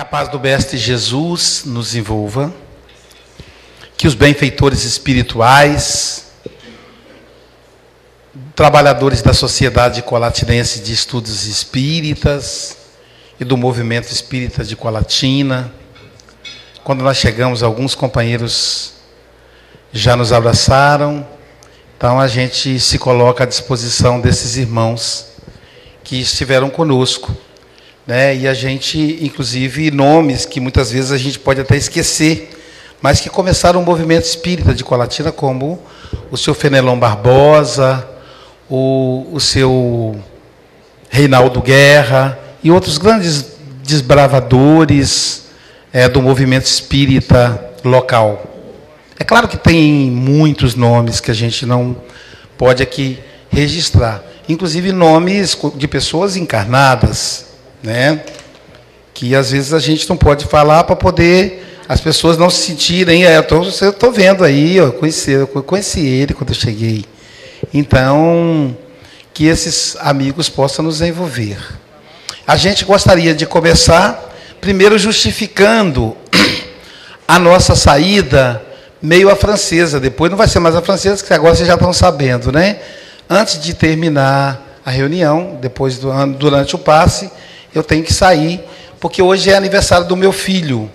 Que a paz do Mestre Jesus nos envolva, que os benfeitores espirituais, trabalhadores da Sociedade Colatinense de Estudos Espíritas e do Movimento Espírita de Colatina, quando nós chegamos, alguns companheiros já nos abraçaram, então a gente se coloca à disposição desses irmãos que estiveram conosco. E a gente, inclusive, nomes que muitas vezes a gente pode até esquecer, mas que começaram o movimento espírita de Colatina, como o seu Fenelon Barbosa, o seu Reinaldo Guerra e outros grandes desbravadores do movimento espírita local. É claro que tem muitos nomes que a gente não pode aqui registrar, inclusive nomes de pessoas encarnadas, que às vezes a gente não pode falar para poder as pessoas não se sentirem. Eu estou vendo aí, eu conheci ele quando eu cheguei. Então, que esses amigos possam nos envolver. A gente gostaria de começar primeiro justificando a nossa saída meio à francesa. Depois não vai ser mais a francesa, que agora vocês já estão sabendo, Antes de terminar a reunião, depois durante o passe, eu tenho que sair, porque hoje é aniversário do meu filho.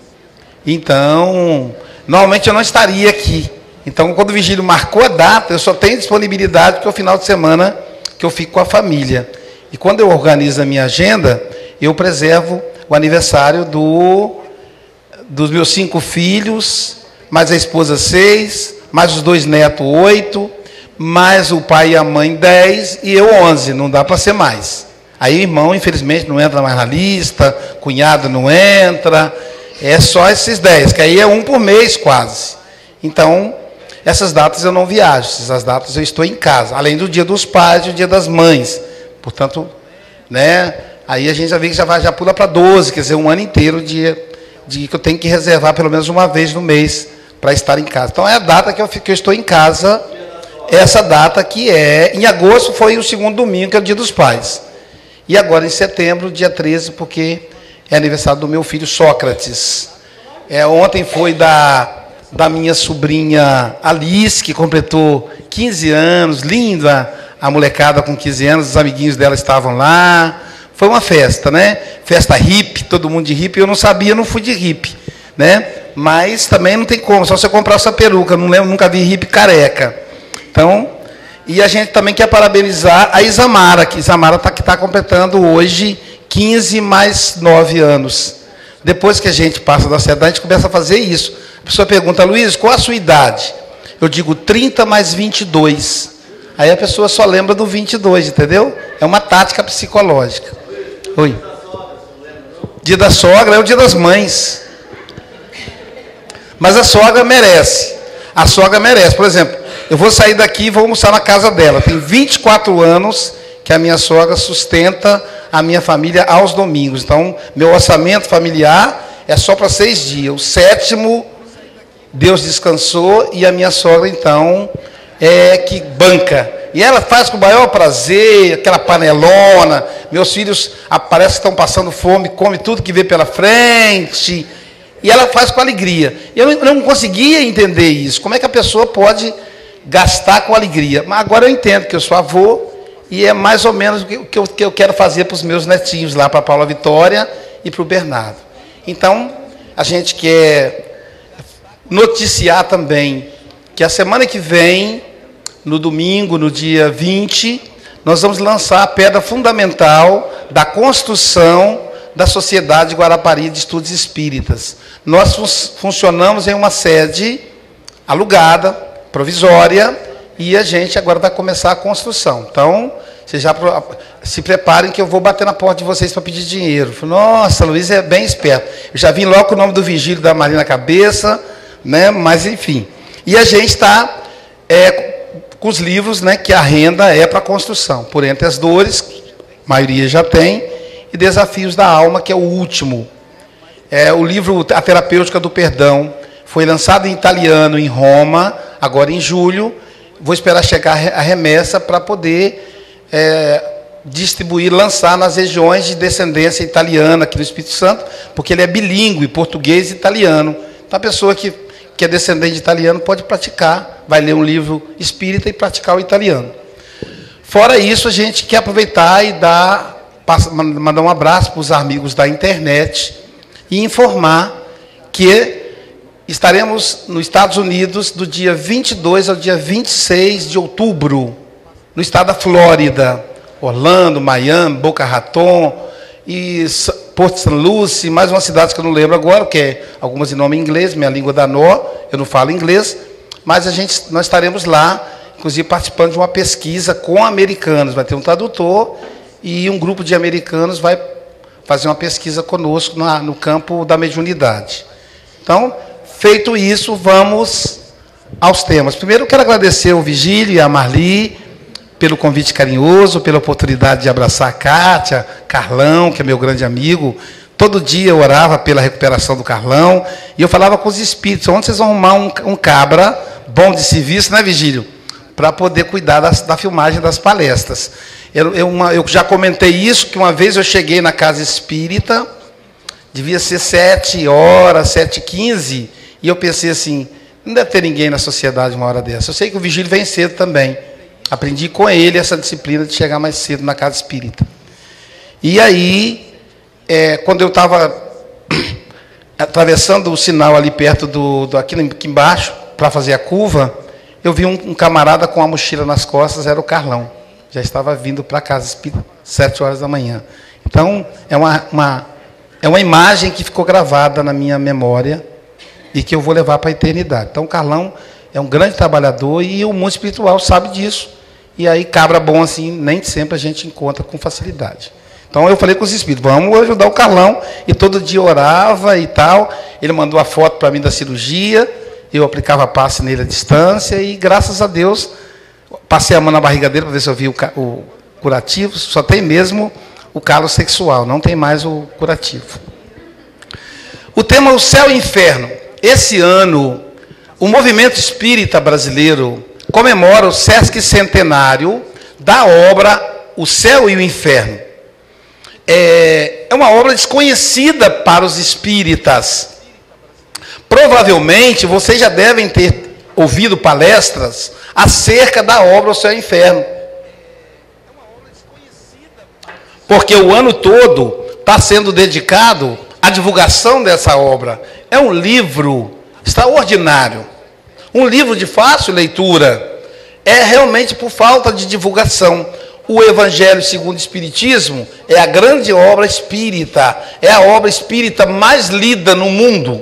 Então, normalmente eu não estaria aqui. Então, quando o Vigílio marcou a data, eu só tenho disponibilidade porque é o final de semana que eu fico com a família. E quando eu organizo a minha agenda, eu preservo o aniversário dos meus 5 filhos, mais a esposa 6, mais os 2 netos 8, mais o pai e a mãe 10 e eu 11, não dá para ser mais. Aí o irmão, infelizmente, não entra mais na lista, cunhado não entra, é só esses 10, que aí é um por mês quase. Então, essas datas eu não viajo, essas datas eu estou em casa, além do dia dos pais e o dia das mães. Portanto, aí a gente já vê que já pula para 12, quer dizer, um ano inteiro de que eu tenho que reservar pelo menos uma vez no mês para estar em casa. Então, é a data que eu estou em casa, essa data que em agosto foi o segundo domingo, que é o dia dos pais. E agora em setembro, dia 13, porque é aniversário do meu filho Sócrates. Ontem foi da minha sobrinha Alice, que completou 15 anos, linda a molecada com 15 anos, os amiguinhos dela estavam lá. Foi uma festa, Festa hippie, todo mundo de hippie. Eu não sabia, não fui de hippie, Mas também não tem como, só você comprar essa peruca, não lembro, nunca vi hippie careca. Então, e a gente também quer parabenizar a Isamara, que Isamara está completando hoje 15 mais 9 anos. Depois que a gente passa da certa idade, a gente começa a fazer isso. A pessoa pergunta, Luiz, qual a sua idade? Eu digo 30 mais 22. Aí a pessoa só lembra do 22, entendeu? É uma tática psicológica. Oi. Dia da sogra é o dia das mães. Mas a sogra merece. A sogra merece. Por exemplo, eu vou sair daqui e vou almoçar na casa dela. Tem 24 anos que a minha sogra sustenta a minha família aos domingos. Então, meu orçamento familiar é só para 6 dias. O 7º, Deus descansou e a minha sogra, então, é que banca. E ela faz com o maior prazer, aquela panelona. Meus filhos parece que estão passando fome, come tudo que vê pela frente. E ela faz com alegria. Eu não conseguia entender isso. Como é que a pessoa pode gastar com alegria? Mas agora eu entendo que eu sou avô e é mais ou menos o que eu quero fazer para os meus netinhos lá, para a Paula Vitória e para o Bernardo. Então, a gente quer noticiar também que a semana que vem, no domingo, no dia 20, nós vamos lançar a pedra fundamental da construção da Sociedade Guarapari de Estudos Espíritas. Nós funcionamos em uma sede alugada, provisória, e a gente agora vai começar a construção. Então, vocês já se preparem que eu vou bater na porta de vocês para pedir dinheiro. Nossa, Luiz é bem esperto. Eu já vim logo com o nome do Vigílio da Maria na cabeça, mas enfim. E a gente está com os livros, que a renda é para a construção. Por Entre as Dores, a maioria já tem, e Desafios da Alma, que é o último. O livro A Terapêutica do Perdão foi lançado em italiano em Roma, agora em julho. Vou esperar chegar a remessa para poder distribuir, lançar nas regiões de descendência italiana aqui do Espírito Santo, porque ele é bilíngue, português e italiano. Então, a pessoa que é descendente de italiano pode praticar, vai ler um livro espírita e praticar o italiano. Fora isso, a gente quer aproveitar e mandar um abraço para os amigos da internet e informar que estaremos nos Estados Unidos do dia 22 ao dia 26 de outubro, no estado da Flórida, Orlando, Miami, Boca Raton e Porto St. Lucie, mais uma cidade que eu não lembro agora, porque é algumas de nome em inglês, minha língua da nó, eu não falo inglês, mas nós estaremos lá, inclusive participando de uma pesquisa com americanos, vai ter um tradutor e um grupo de americanos vai fazer uma pesquisa conosco no campo da mediunidade. Então, feito isso, vamos aos temas. Primeiro, eu quero agradecer ao Vigílio e a Marli pelo convite carinhoso, pela oportunidade de abraçar a Kátia, Carlão, que é meu grande amigo. Todo dia eu orava pela recuperação do Carlão e eu falava com os espíritos, onde vocês vão arrumar um cabra bom de serviço, né, Vigílio? Para poder cuidar da filmagem das palestras. Eu já comentei isso, que uma vez eu cheguei na casa espírita, devia ser 7 horas, 7h15, e eu pensei assim, não deve ter ninguém na sociedade uma hora dessa. Eu sei que o Vigílio vem cedo também. Aprendi com ele essa disciplina de chegar mais cedo na casa espírita. E aí, quando eu estava atravessando o sinal ali perto aqui embaixo, para fazer a curva, eu vi um camarada com uma mochila nas costas, era o Carlão. Já estava vindo para a casa espírita, 7 horas da manhã. Então, é uma imagem que ficou gravada na minha memória e que eu vou levar para a eternidade. Então, o Carlão é um grande trabalhador e o mundo espiritual sabe disso. E aí, cabra bom assim, nem sempre a gente encontra com facilidade. Então, eu falei com os espíritos, vamos ajudar o Carlão. E todo dia orava e tal. Ele mandou a foto para mim da cirurgia. Eu aplicava passe nele à distância. E, graças a Deus, passei a mão na barriga dele para ver se eu vi o curativo. Só tem mesmo o calo sexual, não tem mais o curativo. O tema é o céu e inferno. Esse ano, o movimento espírita brasileiro comemora o sesquicentenário da obra O Céu e o Inferno. É uma obra desconhecida para os espíritas. Provavelmente, vocês já devem ter ouvido palestras acerca da obra O Céu e o Inferno. Porque o ano todo está sendo dedicado à divulgação dessa obra. É um livro extraordinário. Um livro de fácil leitura. É realmente por falta de divulgação. O Evangelho segundo o Espiritismo é a grande obra espírita. É a obra espírita mais lida no mundo.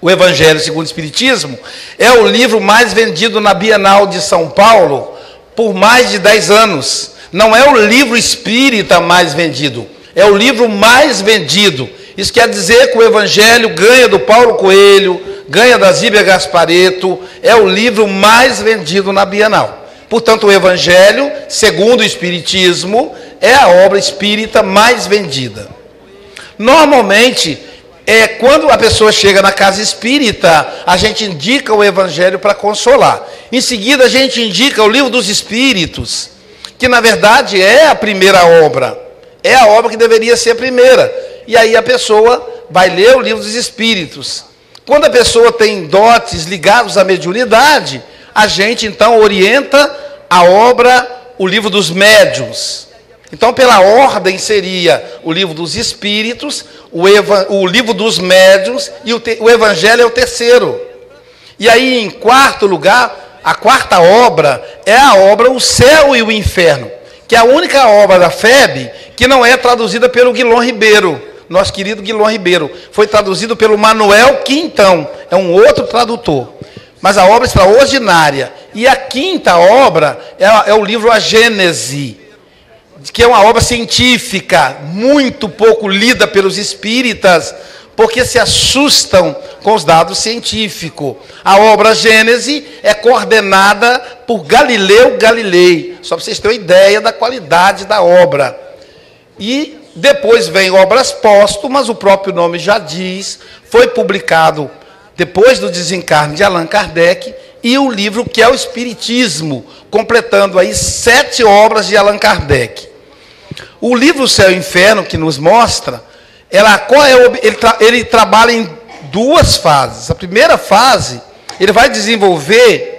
O Evangelho segundo o Espiritismo é o livro mais vendido na Bienal de São Paulo por mais de 10 anos. Não é o livro espírita mais vendido. É o livro mais vendido. Isso quer dizer que o Evangelho ganha do Paulo Coelho, ganha da Zíbia Gasparetto, é o livro mais vendido na Bienal. Portanto, o Evangelho, segundo o Espiritismo, é a obra espírita mais vendida. Normalmente, quando a pessoa chega na casa espírita, a gente indica o Evangelho para consolar. Em seguida, a gente indica o Livro dos Espíritos, que na verdade é a primeira obra. É a obra que deveria ser a primeira. E aí a pessoa vai ler o Livro dos Espíritos. Quando a pessoa tem dotes ligados à mediunidade, a gente então orienta a obra, o Livro dos Médiuns. Então, pela ordem seria o Livro dos Espíritos, o Livro dos Médiuns e o Evangelho é o terceiro. E aí, em quarto lugar, a quarta obra é a obra O Céu e o Inferno, que é a única obra da FEB que não é traduzida pelo Guilom Ribeiro. Nosso querido Guilom Ribeiro. Foi traduzido pelo Manuel Quintão. É um outro tradutor. Mas a obra extraordinária. E a quinta obra é o livro A Gênese, que é uma obra científica, muito pouco lida pelos espíritas, porque se assustam com os dados científicos. A obra Gênese é coordenada por Galileu Galilei. Só para vocês terem uma ideia da qualidade da obra. E depois vem obras póstumas, o próprio nome já diz, foi publicado depois do desencarne de Allan Kardec, e o livro que é o Espiritismo, completando aí 7 obras de Allan Kardec. O livro Céu e Inferno, que nos mostra, ele trabalha em duas fases. A primeira fase, ele vai desenvolver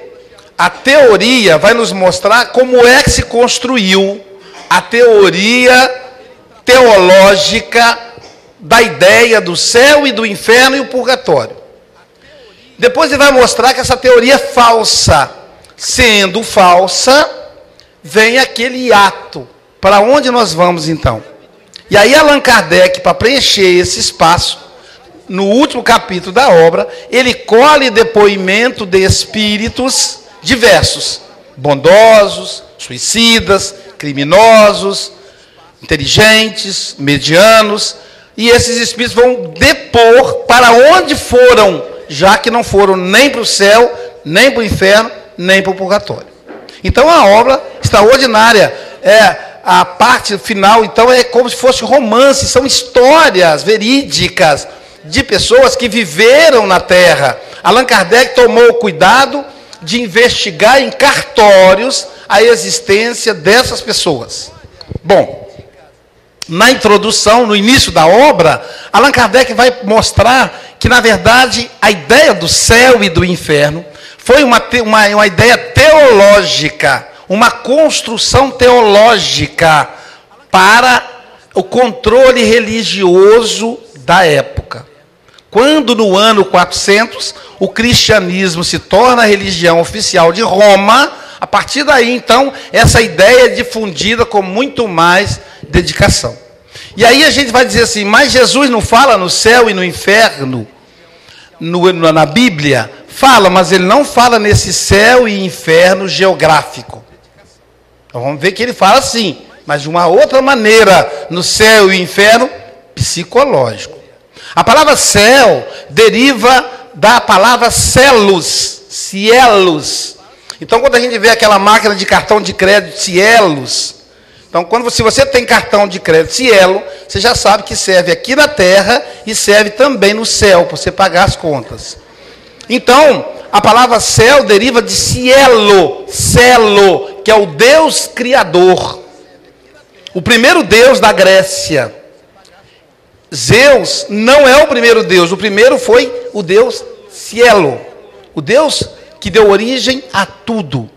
a teoria, vai nos mostrar como é que se construiu a teoria teológica da ideia do céu e do inferno e o purgatório. Depois ele vai mostrar que essa teoria é falsa. Sendo falsa, vem aquele ato. Para onde nós vamos então? E aí Allan Kardec, para preencher esse espaço, no último capítulo da obra, ele colhe depoimento de espíritos diversos, bondosos, suicidas, criminosos, inteligentes, medianos, e esses espíritos vão depor para onde foram, já que não foram nem para o céu, nem para o inferno, nem para o purgatório. Então a obra extraordinária, a parte final, então, é como se fosse romance, são histórias verídicas de pessoas que viveram na Terra. Allan Kardec tomou o cuidado de investigar em cartórios a existência dessas pessoas. Bom, na introdução, no início da obra, Allan Kardec vai mostrar que, na verdade, a ideia do céu e do inferno foi uma ideia teológica, uma construção teológica para o controle religioso da época. Quando, no ano 400, o cristianismo se torna a religião oficial de Roma, a partir daí, então, essa ideia é difundida com muito mais dedicação. E aí a gente vai dizer assim, mas Jesus não fala no céu e no inferno na Bíblia? Fala, mas ele não fala nesse céu e inferno geográfico. Então vamos ver que ele fala assim, mas de uma outra maneira, no céu e inferno psicológico. A palavra céu deriva da palavra cielos, cielos. Então quando a gente vê aquela máquina de cartão de crédito cielos, então se você tem cartão de crédito cielo, você já sabe que serve aqui na terra e serve também no céu, para você pagar as contas. Então, a palavra céu deriva de cielo, celo, que é o Deus Criador. O primeiro Deus da Grécia. Zeus não é o primeiro Deus. O primeiro foi o Deus Cielo. O Deus que deu origem a tudo.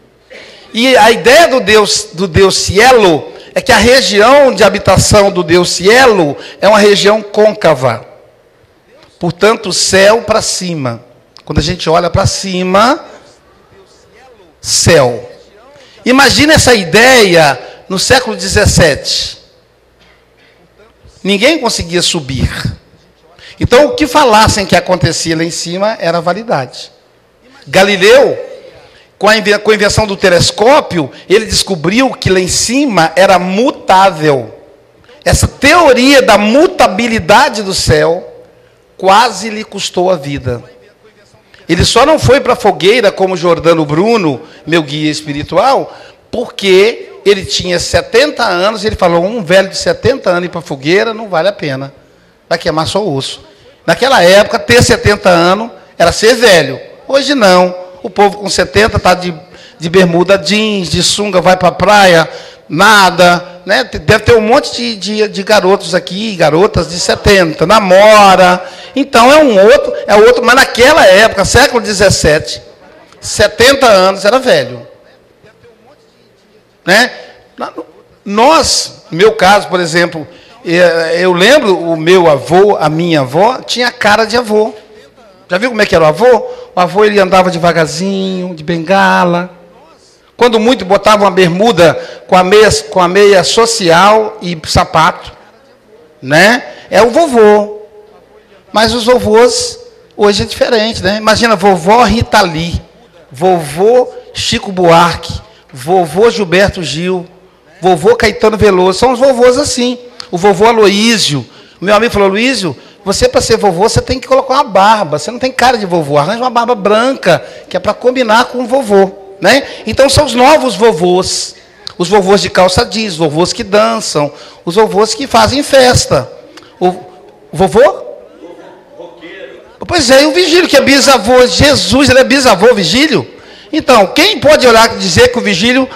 E a ideia do Deus Cielo é que a região de habitação do Deus Cielo é uma região côncava. Portanto, céu para cima. Quando a gente olha para cima, céu. Imagina essa ideia no século XVII. Ninguém conseguia subir. Então, o que falassem que acontecia lá em cima era validade. Galileu, com a invenção do telescópio, ele descobriu que lá em cima era mutável. Essa teoria da mutabilidade do céu quase lhe custou a vida. Ele só não foi para a fogueira como Jordano Bruno, meu guia espiritual, porque ele tinha 70 anos, e ele falou, um velho de 70 anos ir para a fogueira não vale a pena, vai queimar só o osso. Naquela época, ter 70 anos era ser velho. Hoje não, o povo com 70 está de bermuda jeans, de sunga, vai para a praia, nada, né? Deve ter um monte de garotos aqui, garotas de 70, namora. Então é outro, mas naquela época, século XVII, 70 anos era velho. Né? Nós, no meu caso, por exemplo, eu lembro o meu avô, a minha avó, tinha cara de avô. Já viu como é que era o avô? O avô ele andava devagarzinho, de bengala. Quando muito, botava uma bermuda com a meia social e sapato. Né? É o vovô. Mas os vovôs, hoje é diferente. Né? Imagina, vovó Rita Lee, vovô Chico Buarque, vovô Gilberto Gil, vovô Caetano Veloso. São os vovôs assim. O vovô Aloísio. O meu amigo falou, Aloísio, você para ser vovô, você tem que colocar uma barba. Você não tem cara de vovô. Arranja uma barba branca, que é para combinar com o vovô. Né? Então são os novos vovôs. Os vovôs de calça jeans, os vovôs que dançam, os vovôs que fazem festa. O vovô? Pois é, e o Vigílio, que é bisavô. Jesus, ele é bisavô, Vigílio? Então, quem pode olhar e dizer que o Vigílio,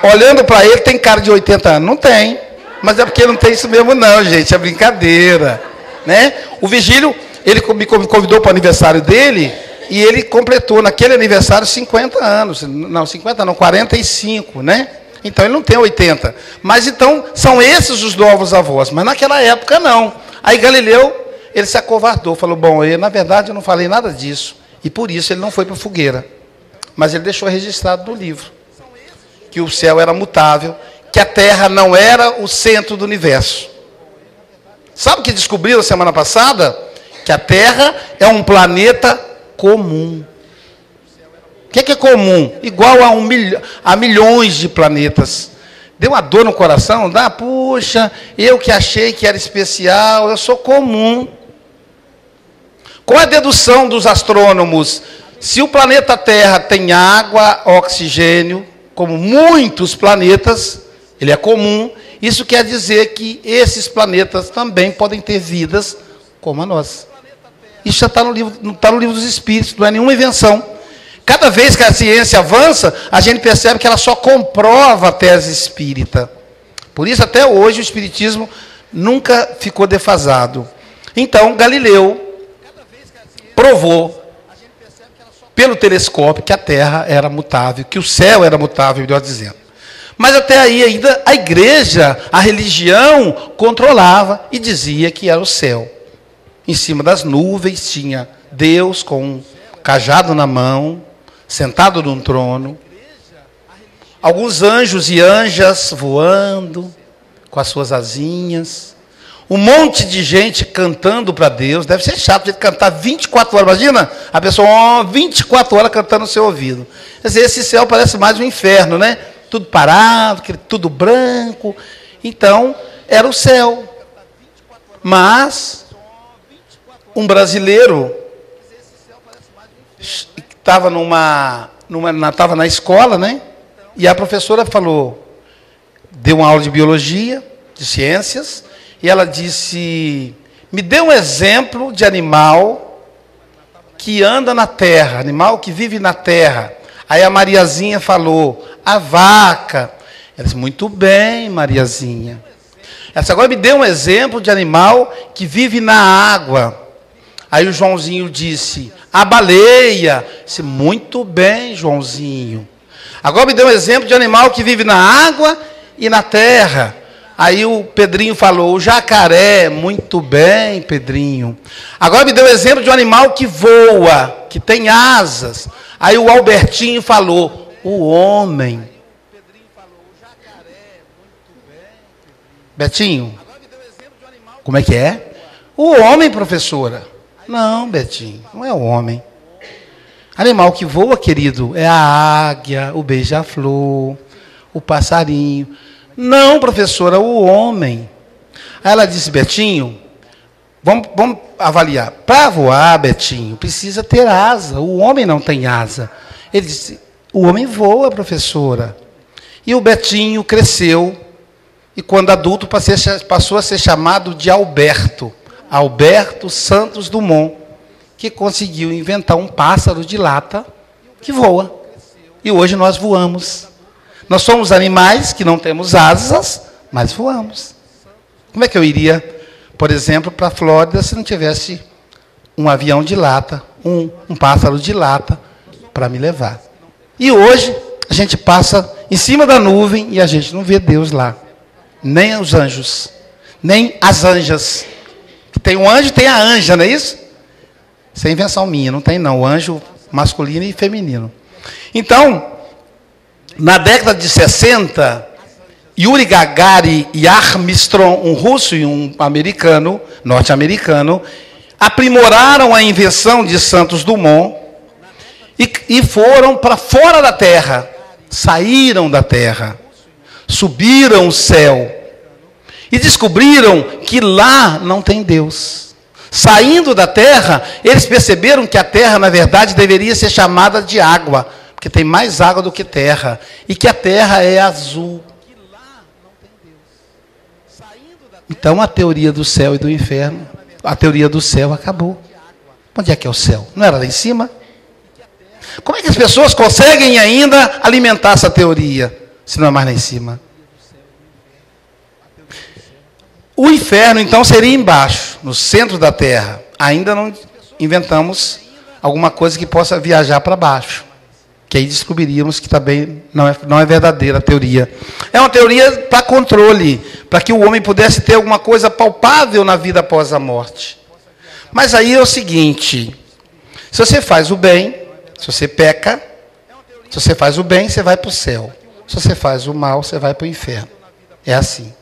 olhando para ele, tem cara de 80 anos? Não tem. Mas é porque não tem isso mesmo não, gente, é brincadeira, né? O Vigílio, ele me convidou para o aniversário dele, e ele completou naquele aniversário 50 anos, não, 50 não, 45, né? Então ele não tem 80. Mas então, são esses os novos avós, mas naquela época não. Aí Galileu, ele se acovardou, falou, bom, na verdade eu não falei nada disso, e por isso ele não foi para a fogueira. Mas ele deixou registrado no livro, que o céu era mutável, que a Terra não era o centro do universo. Sabe o que descobriram semana passada? Que a Terra é um planeta comum. O que é comum? Igual a milhões de planetas. Deu uma dor no coração? Dá, puxa, eu que achei que era especial, eu sou comum. Com a dedução dos astrônomos, se o planeta Terra tem água, oxigênio, como muitos planetas, ele é comum, isso quer dizer que esses planetas também podem ter vidas como a nossa. Isso já está no livro dos Espíritos, não é nenhuma invenção. Cada vez que a ciência avança, a gente percebe que ela só comprova a tese espírita. Por isso, até hoje, o Espiritismo nunca ficou defasado. Então, Galileu provou, pelo telescópio, que a Terra era mutável, que o céu era mutável, melhor dizendo. Mas até aí ainda a igreja, a religião, controlava e dizia que era o céu. Em cima das nuvens tinha Deus com um cajado na mão, sentado num trono. Alguns anjos e anjas voando com as suas asinhas. Um monte de gente cantando para Deus. Deve ser chato de cantar 24 horas. Imagina a pessoa 24 horas cantando no seu ouvido. Quer dizer, esse céu parece mais um inferno, né? Tudo parado, tudo branco. Então, era o céu. Mas um brasileiro estava estava na escola, né? E a professora falou, deu uma aula de biologia, de ciências, e ela disse, me dê um exemplo de animal que anda na terra, animal que vive na terra. Aí a Mariazinha falou, a vaca. Ela disse, muito bem, Mariazinha. Ela disse, agora me dê um exemplo de animal que vive na água. Aí o Joãozinho disse, a baleia. Disse, muito bem, Joãozinho. Agora me dê um exemplo de animal que vive na água e na terra. Aí o Pedrinho falou, o jacaré. Muito bem, Pedrinho. Agora me dê um exemplo de um animal que voa, que tem asas. Aí o Albertinho falou, o homem. Betinho, como é que é? O homem, professora. Não, Betinho, não é o homem. Animal que voa, querido, é a águia, o beija-flor, o passarinho. Não, professora, o homem. Aí ela disse, Betinho, vamos avaliar. Para voar, Betinho, precisa ter asa. O homem não tem asa. Ele disse, o homem voa, professora. E o Betinho cresceu. E quando adulto passou a ser chamado de Alberto. Alberto Santos Dumont. Que conseguiu inventar um pássaro de lata que voa. E hoje nós voamos. Nós somos animais que não temos asas, mas voamos. Como é que eu iria, por exemplo, para a Flórida se não tivesse um avião de lata, um pássaro de lata para me levar? E hoje a gente passa em cima da nuvem e a gente não vê Deus lá. Nem os anjos, nem as anjas. Tem um anjo e tem a anja, não é isso? Isso é invenção minha, não tem não. O anjo masculino e feminino. Então, na década de 60, Yuri Gagarin e Armstrong, um russo e um americano, norte-americano, aprimoraram a invenção de Santos Dumont e foram para fora da Terra, saíram da Terra, subiram o céu e descobriram que lá não tem Deus. Saindo da Terra, eles perceberam que a Terra, na verdade, deveria ser chamada de água, porque tem mais água do que terra, e que a Terra é azul. Então a teoria do céu e do inferno, a teoria do céu acabou. Onde é que é o céu? Não era lá em cima? Como é que as pessoas conseguem ainda alimentar essa teoria, se não é mais lá em cima? O inferno, então, seria embaixo, no centro da terra. Ainda não inventamos alguma coisa que possa viajar para baixo. Que aí descobriríamos que também não é verdadeira a teoria. É uma teoria para controle, para que o homem pudesse ter alguma coisa palpável na vida após a morte. Mas aí é o seguinte, se você faz o bem, se você peca, se você faz o bem, você vai para o céu. Se você faz o mal, você vai para o inferno. É assim.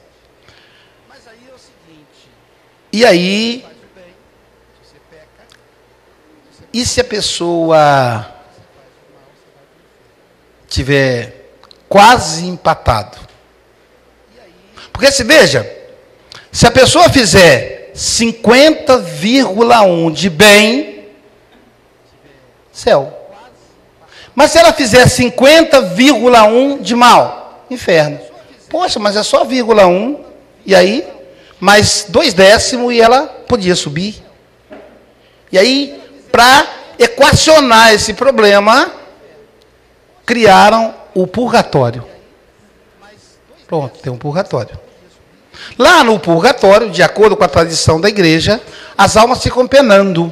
E aí, e se a pessoa tiver quase empatado? Porque se veja, se a pessoa fizer 50,1 de bem, céu. Mas se ela fizer 50,1 de mal, inferno. Poxa, mas é só 0,1, e aí, mais 2 décimos e ela podia subir. E aí, para equacionar esse problema, criaram o purgatório. Pronto, tem um purgatório. Lá no purgatório, de acordo com a tradição da igreja, as almas ficam penando,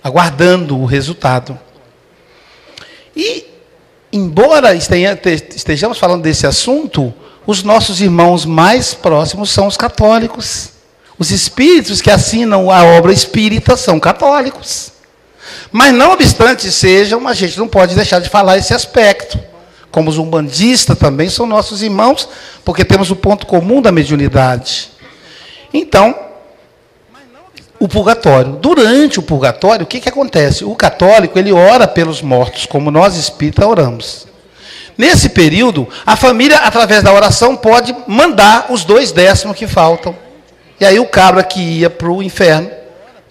aguardando o resultado. E, embora estejamos falando desse assunto, os nossos irmãos mais próximos são os católicos. Os espíritos que assinam a obra espírita são católicos. Mas, não obstante sejam, a gente não pode deixar de falar esse aspecto. Como os umbandistas também são nossos irmãos, porque temos o ponto comum da mediunidade. Então, o purgatório. Durante o purgatório, o que acontece? O católico, ele ora pelos mortos, como nós espíritas oramos. Nesse período, a família, através da oração, pode mandar os 2 décimos que faltam. E aí o cabra que ia para o inferno,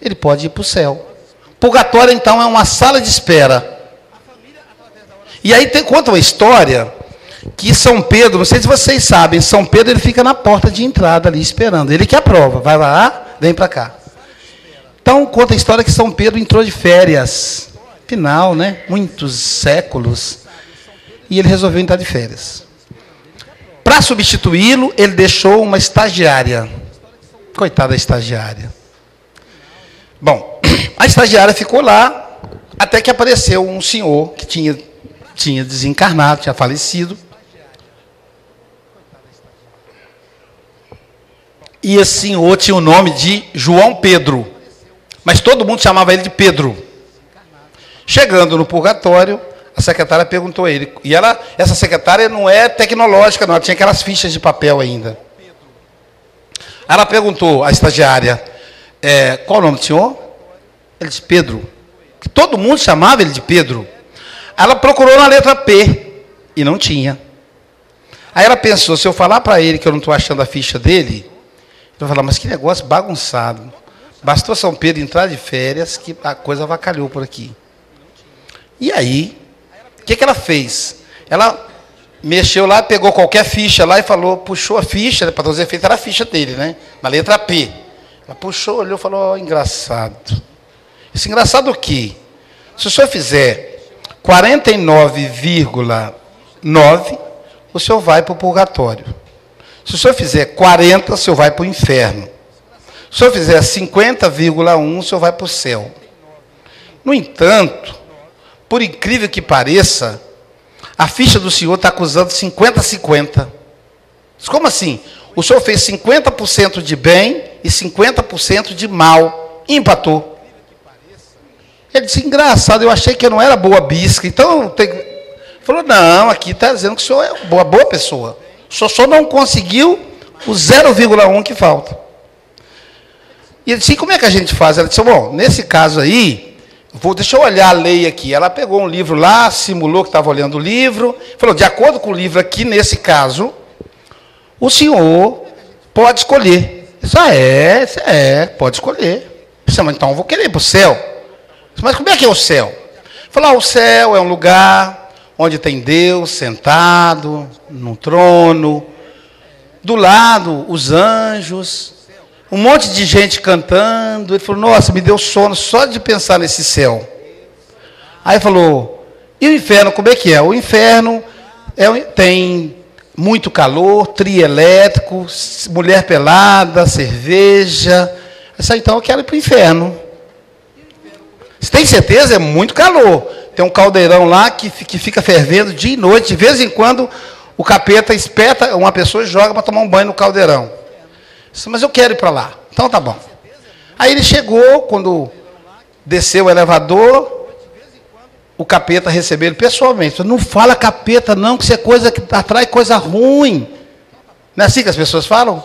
ele pode ir para o céu. Purgatório, então, é uma sala de espera. E aí conta uma história que São Pedro, não sei se vocês sabem, São Pedro ele fica na porta de entrada ali esperando. Ele que aprova, vai lá, vem para cá. Então conta a história que São Pedro entrou de férias, final, né? Muitos séculos, e ele resolveu entrar de férias. Para substituí-lo, ele deixou uma estagiária. Coitada da estagiária. Bom, a estagiária ficou lá até que apareceu um senhor que tinha desencarnado, tinha falecido. E esse senhor tinha o nome de João Pedro. Mas todo mundo chamava ele de Pedro. Chegando no purgatório, a secretária perguntou a ele. E essa secretária não é tecnológica, não. Ela tinha aquelas fichas de papel ainda. Ela perguntou à estagiária, qual o nome do senhor? Ele disse Pedro. Todo mundo chamava ele de Pedro. Ela procurou na letra P e não tinha. Aí ela pensou, se eu falar para ele que eu não estou achando a ficha dele, ele vai falar, mas que negócio bagunçado. Bastou São Pedro entrar de férias que a coisa avacalhou por aqui. E aí, o que ela fez? Ela mexeu lá, pegou qualquer ficha lá e falou, puxou a ficha, para todos os efeitos era a ficha dele, né? Na letra P. Ela puxou, olhou e falou, engraçado. Isso engraçado o quê? Se o senhor fizer 49,9, o senhor vai para o purgatório. Se o senhor fizer 40, o senhor vai para o inferno. Se o senhor fizer 50,1, o senhor vai para o céu. No entanto, por incrível que pareça, a ficha do senhor está acusando 50-50. Como assim? O senhor fez 50% de bem e 50% de mal. E empatou. Ele disse, engraçado, eu achei que eu não era boa bisca. Então, falou, não, aqui está dizendo que o senhor é uma boa pessoa. O senhor só não conseguiu o 0,1 que falta. E ele disse, como é que a gente faz? Ela disse, bom, nesse caso aí, deixa eu olhar a lei aqui. Ela pegou um livro lá, simulou que estava olhando o livro, falou, de acordo com o livro aqui, nesse caso, o senhor pode escolher. Isso pode escolher. Então eu vou querer ir para o céu. Mas como é que é o céu? Falou, o céu é um lugar onde tem Deus sentado no trono, do lado os anjos, um monte de gente cantando. Ele falou, nossa, me deu sono só de pensar nesse céu. Aí falou, e o inferno, como é que é? O inferno tem muito calor, trio elétrico, mulher pelada, cerveja. Então eu quero ir para o inferno. Você tem certeza? É muito calor. Tem um caldeirão lá que fica fervendo dia e noite. De vez em quando o capeta espeta uma pessoa e joga para tomar um banho no caldeirão. Mas eu quero ir para lá. Então tá bom. Aí ele chegou, quando desceu o elevador, o capeta recebeu ele pessoalmente. Não fala capeta não, que isso é coisa que atrai coisa ruim. Não é assim que as pessoas falam?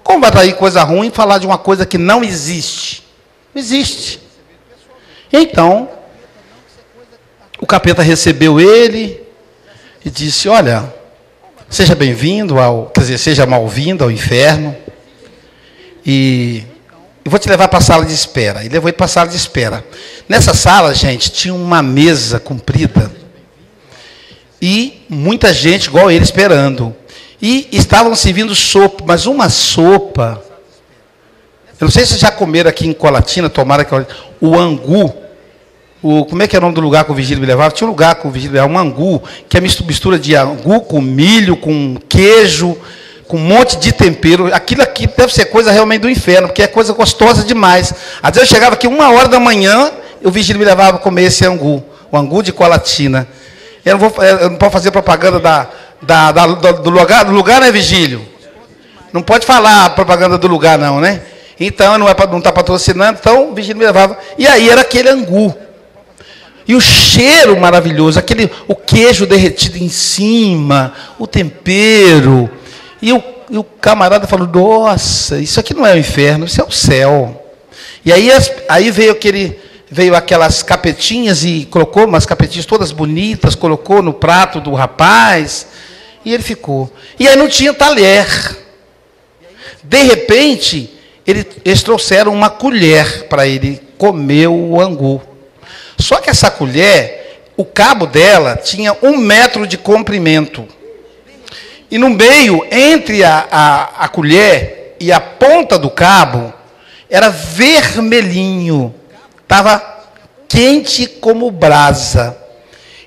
Como vai atrair coisa ruim falar de uma coisa que não existe? Não existe. Então, o capeta recebeu ele e disse, olha, seja bem-vindo seja mal-vindo ao inferno. E eu vou te levar para a sala de espera. E levou ele para a sala de espera. Nessa sala, gente, tinha uma mesa comprida. E muita gente, igual ele, esperando. E estavam servindo sopa, mas uma sopa. Eu não sei se vocês já comeram aqui em Colatina, tomaram o angu. Como é que é o nome do lugar que o vigílio me levava? Tinha um lugar que o vigílio me levava, um angu, que é mistura de angu com milho, com queijo, com um monte de tempero. Aquilo aqui deve ser coisa realmente do inferno, porque é coisa gostosa demais. Às vezes eu chegava aqui 1h da manhã, o vigílio me levava para comer esse angu, o angu de Colatina. Eu não posso fazer propaganda do lugar, né, vigílio? Não pode falar propaganda do lugar, não, né? Então, não está patrocinando, então o vigílio me levava. E aí era aquele angu. E o cheiro maravilhoso, o queijo derretido em cima, o tempero. E o camarada falou, nossa, isso aqui não é o inferno, isso é o céu. E aí veio aquelas capetinhas e colocou umas capetinhas todas bonitas, colocou no prato do rapaz, e ele ficou. E aí não tinha talher. De repente, eles trouxeram uma colher para ele comer o angu. Só que essa colher, o cabo dela tinha 1 metro de comprimento. E no meio, entre a colher e a ponta do cabo, era vermelhinho. Estava quente como brasa.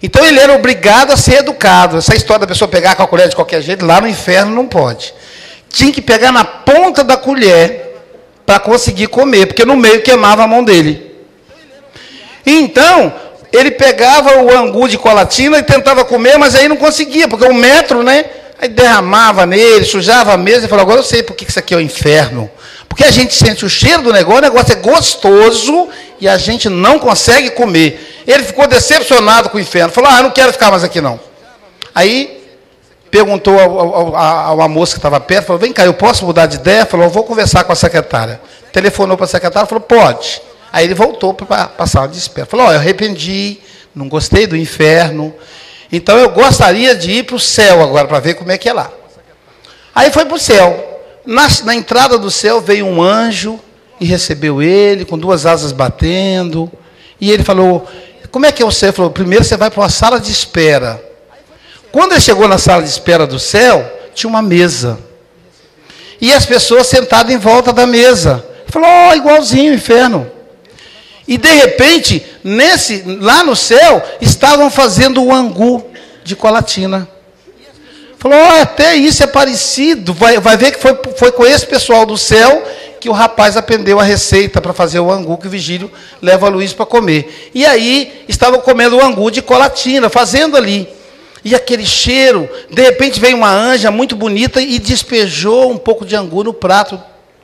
Então ele era obrigado a ser educado. Essa história da pessoa pegar com a colher de qualquer jeito, lá no inferno não pode. Tinha que pegar na ponta da colher para conseguir comer, porque no meio queimava a mão dele. Então, ele pegava o angu de Colatina e tentava comer, mas aí não conseguia, porque 1 metro, né? Aí derramava nele, sujava a mesa e falou, agora eu sei por que isso aqui é o inferno. Porque a gente sente o cheiro do negócio, o negócio é gostoso e a gente não consegue comer. Ele ficou decepcionado com o inferno, falou, eu não quero ficar mais aqui não. Aí perguntou a uma moça que estava perto, falou, vem cá, eu posso mudar de ideia? Falou, eu vou conversar com a secretária. Telefonou para a secretária, falou, pode. Aí ele voltou para a sala de espera. Falou, eu arrependi, não gostei do inferno, então eu gostaria de ir para o céu agora, para ver como é que é lá. Aí foi para o céu. Na entrada do céu veio um anjo e recebeu ele, com 2 asas batendo. E ele falou, como é que é o céu? Ele falou, primeiro você vai para uma sala de espera. Quando ele chegou na sala de espera do céu, tinha uma mesa. E as pessoas sentadas em volta da mesa. Ele falou, igualzinho o inferno. E de repente, lá no céu, estavam fazendo o angu de Colatina. Falou, até isso é parecido. Vai ver que foi com esse pessoal do céu que o rapaz aprendeu a receita para fazer o angu que o vigílio leva a Luiz para comer. E aí, estavam comendo o angu de Colatina, fazendo ali. E aquele cheiro, de repente veio uma anja muito bonita e despejou um pouco de angu no prato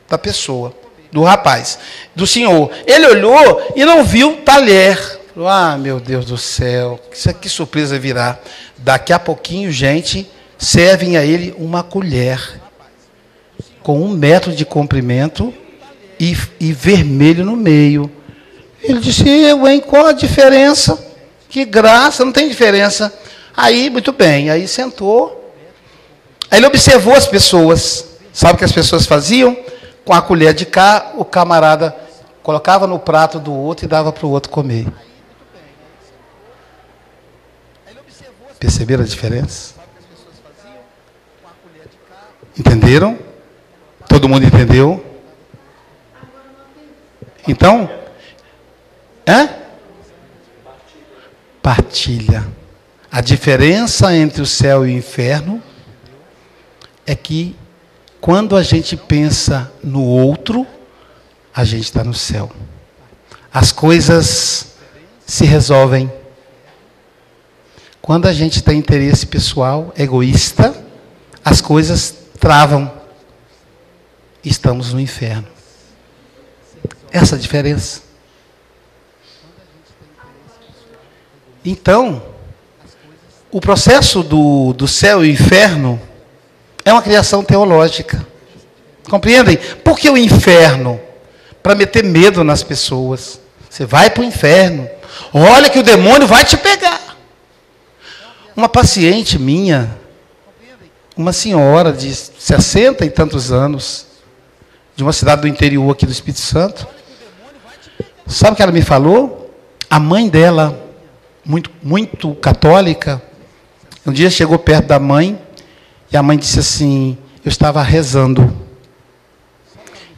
da pessoa. Do rapaz, do senhor. Ele olhou e não viu talher. Falou, meu Deus do céu, que surpresa virá. Daqui a pouquinho, gente, servem a ele uma colher com 1 metro de comprimento e vermelho no meio. Ele disse, qual a diferença? Que graça, não tem diferença. Aí, muito bem, aí sentou. Aí ele observou as pessoas. Sabe o que as pessoas faziam? Com a colher de cá, o camarada colocava no prato do outro e dava para o outro comer. Perceberam a diferença? Entenderam? Todo mundo entendeu? Então, partilha. A diferença entre o céu e o inferno é que quando a gente pensa no outro, a gente está no céu. As coisas se resolvem. Quando a gente tem interesse pessoal, egoísta, as coisas travam. Estamos no inferno. Essa é a diferença. Então, o processo do céu e inferno é uma criação teológica. Compreendem? Por que o inferno? Para meter medo nas pessoas. Você vai para o inferno. Olha que o demônio vai te pegar. Uma paciente minha, uma senhora de 60 e tantos anos, de uma cidade do interior aqui do Espírito Santo, sabe o que ela me falou? A mãe dela, muito católica, um dia chegou perto da mãe, e a mãe disse assim, eu estava rezando.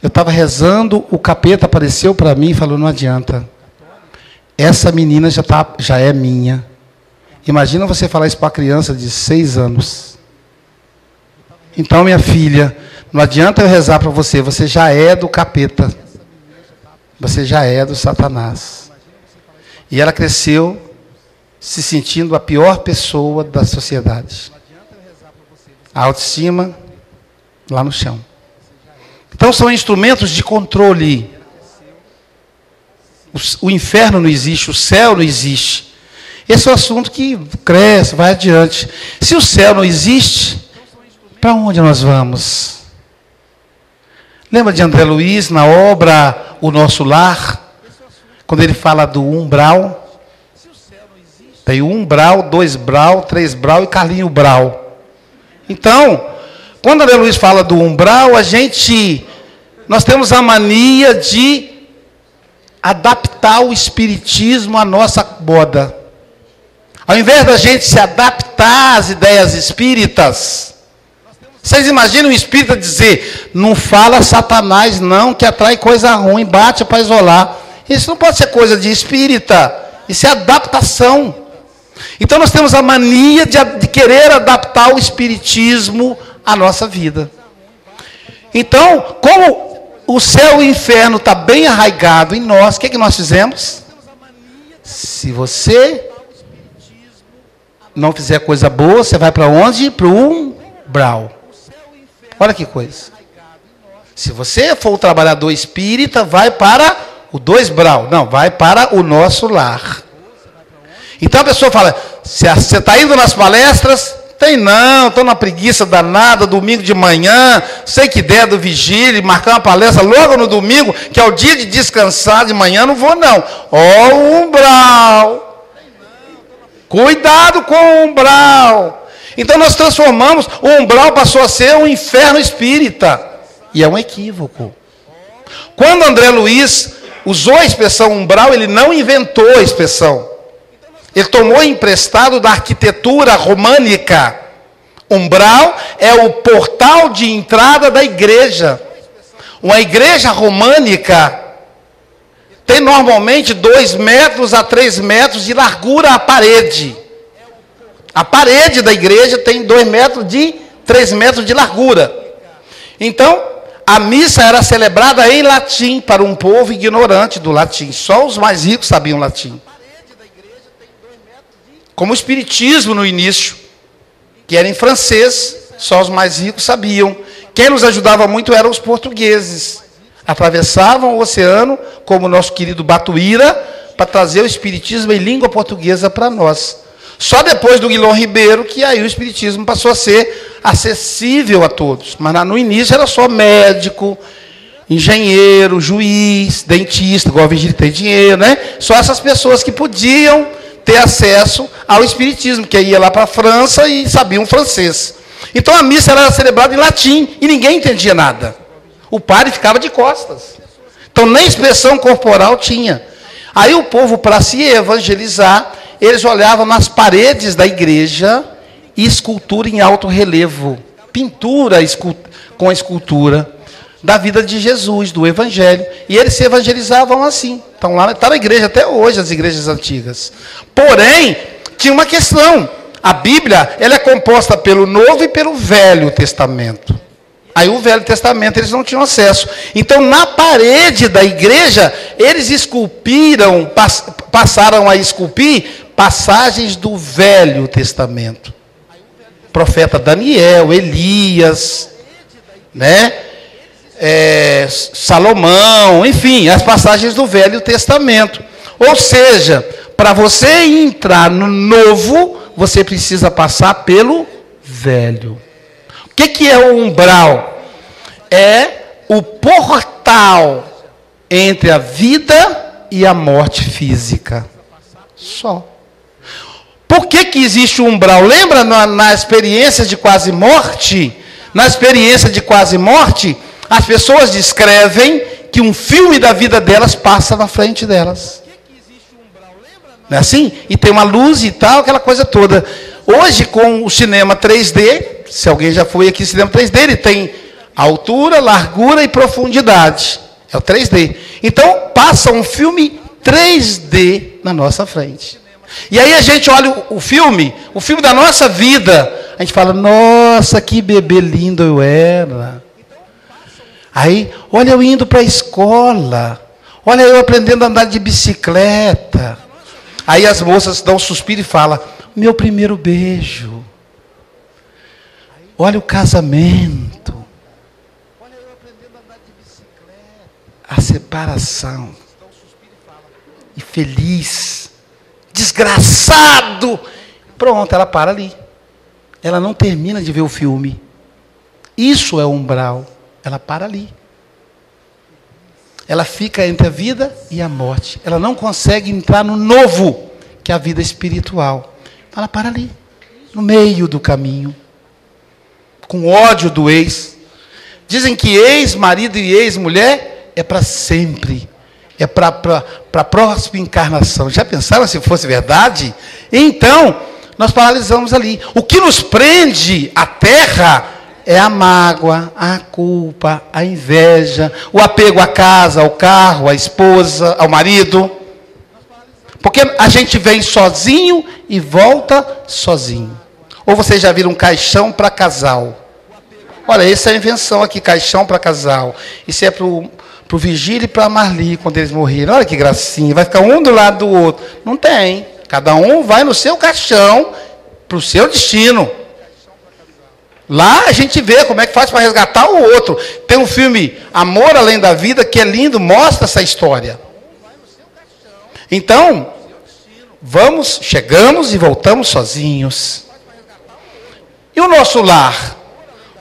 Eu estava rezando, o capeta apareceu para mim e falou, não adianta. Essa menina já é minha. Imagina você falar isso para uma criança de 6 anos. Então, minha filha, não adianta eu rezar para você, você já é do capeta. Você já é do Satanás. E ela cresceu se sentindo a pior pessoa da sociedade. A autoestima lá no chão. Então são instrumentos de controle. O inferno não existe, o céu não existe. Esse é um assunto que cresce, vai adiante. Se o céu não existe, para onde nós vamos? Lembra de André Luiz, na obra O Nosso Lar? Quando ele fala do umbral. Tem 1 Brau, 2 Brau, 3 Brau e Carlinho Brau. Então, quando André Luiz fala do umbral, nós temos a mania de adaptar o espiritismo à nossa moda. Ao invés da gente se adaptar às ideias espíritas, vocês imaginam o espírita dizer, não fala Satanás não, que atrai coisa ruim, bate para isolar. Isso não pode ser coisa de espírita, isso é adaptação. Então nós temos a mania de querer adaptar o espiritismo à nossa vida. Então, como o céu e o inferno está bem arraigado em nós, o que nós fizemos? Se você não fizer coisa boa, você vai para onde? Para o umbral. Olha que coisa. Se você for o trabalhador espírita, vai para o 2 Brau. Não, vai para o Nosso Lar. Então a pessoa fala, você está indo nas palestras? Tem não, estou na preguiça danada, domingo de manhã, sei que ideia do vigília, marcar uma palestra logo no domingo, que é o dia de descansar de manhã, não vou não. Ó o umbral. Cuidado com o umbral. Então nós transformamos, o umbral passou a ser um inferno espírita. E é um equívoco. Quando André Luiz usou a expressão umbral, ele não inventou a expressão. Ele tomou emprestado da arquitetura românica. Umbral é o portal de entrada da igreja. Uma igreja românica tem normalmente 2 metros a 3 metros de largura a parede. A parede da igreja tem 3 metros de largura. Então, a missa era celebrada em latim para um povo ignorante do latim. Só os mais ricos sabiam latim. Como o espiritismo no início, que era em francês, só os mais ricos sabiam. Quem nos ajudava muito eram os portugueses. Atravessavam o oceano, como o nosso querido Batuíra, para trazer o espiritismo em língua portuguesa para nós. Só depois do Guilherme Ribeiro, que aí o espiritismo passou a ser acessível a todos. Mas no início era só médico, engenheiro, juiz, dentista, igual a Virgílio tem dinheiro, né? Só essas pessoas que podiam ter acesso ao espiritismo, que ia lá para a França e sabiam francês. Então a missa era celebrada em latim e ninguém entendia nada. O padre ficava de costas. Então nem expressão corporal tinha. Aí o povo, para se evangelizar, eles olhavam nas paredes da igreja e escultura em alto relevo, pintura com a escultura da vida de Jesus, do Evangelho. E eles se evangelizavam assim. Então lá está na igreja até hoje, as igrejas antigas. Porém, tinha uma questão. a Bíblia, ela é composta pelo Novo e pelo Velho Testamento. Aí o Velho Testamento eles não tinham acesso. Então na parede da igreja, eles esculpiram, passaram a esculpir passagens do Velho Testamento. Profeta Daniel, Elias, né? Salomão, enfim, as passagens do Velho Testamento. Ou seja, para você entrar no Novo, você precisa passar pelo Velho. O que é o umbral? É o portal entre a vida e a morte física. Só. Por que existe o umbral? Lembra na experiência de quase morte? Na experiência de quase morte, as pessoas descrevem que um filme da vida delas passa na frente delas. Não é assim? E tem uma luz e tal, aquela coisa toda. Hoje, com o cinema 3D, se alguém já foi aqui no cinema 3D, ele tem altura, largura e profundidade. É o 3D. Então, passa um filme 3D na nossa frente. E aí a gente olha o filme da nossa vida, a gente fala, nossa, que bebê lindo eu era. Aí, olha eu indo para a escola, olha eu aprendendo a andar de bicicleta. Aí as moças dão um suspiro e falam, meu primeiro beijo. Olha o casamento. A separação. E feliz. Desgraçado. Pronto, ela para ali. Ela não termina de ver o filme. Isso é o umbral. Ela para ali. Ela fica entre a vida e a morte. Ela não consegue entrar no novo, que é a vida espiritual. Ela para ali, no meio do caminho. Com ódio do ex. Dizem que ex-marido e ex-mulher é para sempre. É para a próxima encarnação. Já pensaram se fosse verdade? Então, nós paralisamos ali. O que nos prende à terra é a mágoa, a culpa, a inveja, o apego à casa, ao carro, à esposa, ao marido. Porque a gente vem sozinho e volta sozinho. Ou vocês já viram um caixão para casal? Olha, essa é a invenção aqui, caixão para casal. Isso é para o Vigílio e para a Marli, quando eles morreram. Olha que gracinha, vai ficar um do lado do outro. Não tem. Cada um vai no seu caixão, para o seu destino. Lá a gente vê como é que faz para resgatar o outro. Tem um filme, Amor Além da Vida, que é lindo, mostra essa história. Então, chegamos e voltamos sozinhos. E o nosso lar?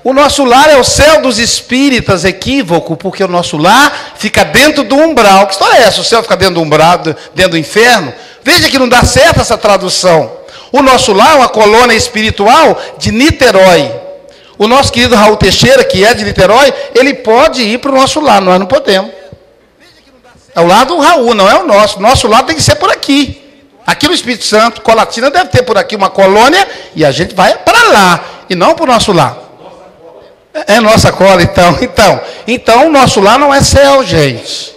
O nosso lar é o céu dos espíritas, equívoco, porque o nosso lar fica dentro do umbral. Que história é essa? O céu fica dentro do umbral, dentro do inferno? Veja que não dá certo essa tradução. O nosso lar é uma colônia espiritual de Niterói. O nosso querido Raul Teixeira, que é de Niterói, ele pode ir para o nosso lar, nós não podemos. É o lado do Raul, não é o nosso. Nosso lar tem que ser por aqui. Aqui no Espírito Santo, Colatina deve ter por aqui uma colônia, e a gente vai para lá, e não para o nosso lar. É nossa cola, então. Então, o nosso lar não é céu, gente.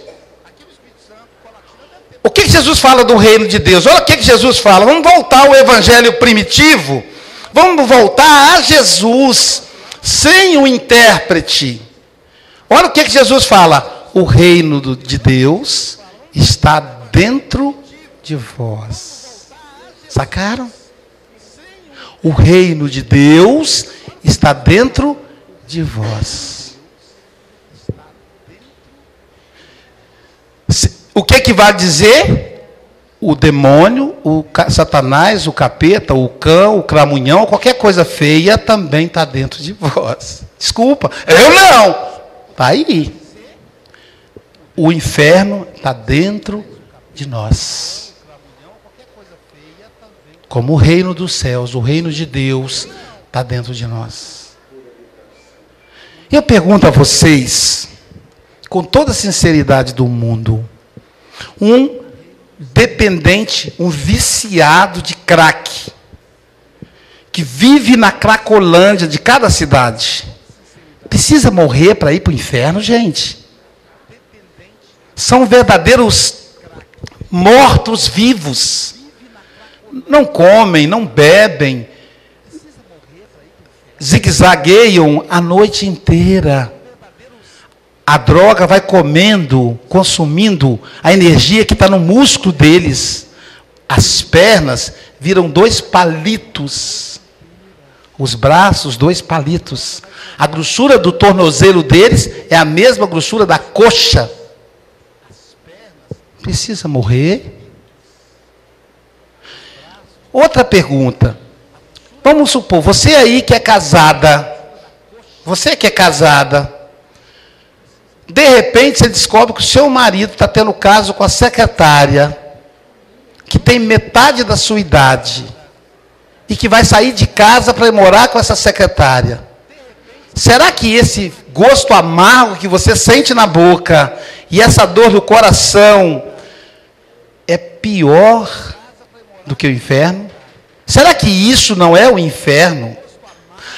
O que Jesus fala do reino de Deus? Olha o que Jesus fala. Vamos voltar ao evangelho primitivo. Vamos voltar a Jesus, sem o intérprete. Olha o que Jesus fala. O reino de Deus está dentro de vós. Sacaram? O reino de Deus está dentro de vós. O que vai dizer? O demônio, o Satanás, o capeta, o cão, o cramunhão, qualquer coisa feia também está dentro de vós. Desculpa, eu não. Está aí. O inferno está dentro de nós. Como o reino dos céus, o reino de Deus está dentro de nós. Eu pergunto a vocês, com toda a sinceridade do mundo, um dependente, um viciado de crack, que vive na cracolândia de cada cidade, precisa morrer para ir para o inferno, gente? São verdadeiros mortos-vivos. Não comem, não bebem, zigue-zagueiam a noite inteira. A droga vai comendo, consumindo a energia que está no músculo deles. As pernas viram 2 palitos. Os braços, 2 palitos. A grossura do tornozelo deles é a mesma grossura da coxa. Precisa morrer? Outra pergunta. Vamos supor, você aí que é casada. Você que é casada. De repente você descobre que o seu marido está tendo caso com a secretária, que tem metade da sua idade, e que vai sair de casa para ir morar com essa secretária. Será que esse gosto amargo que você sente na boca, e essa dor do coração, é pior do que o inferno? Será que isso não é o inferno?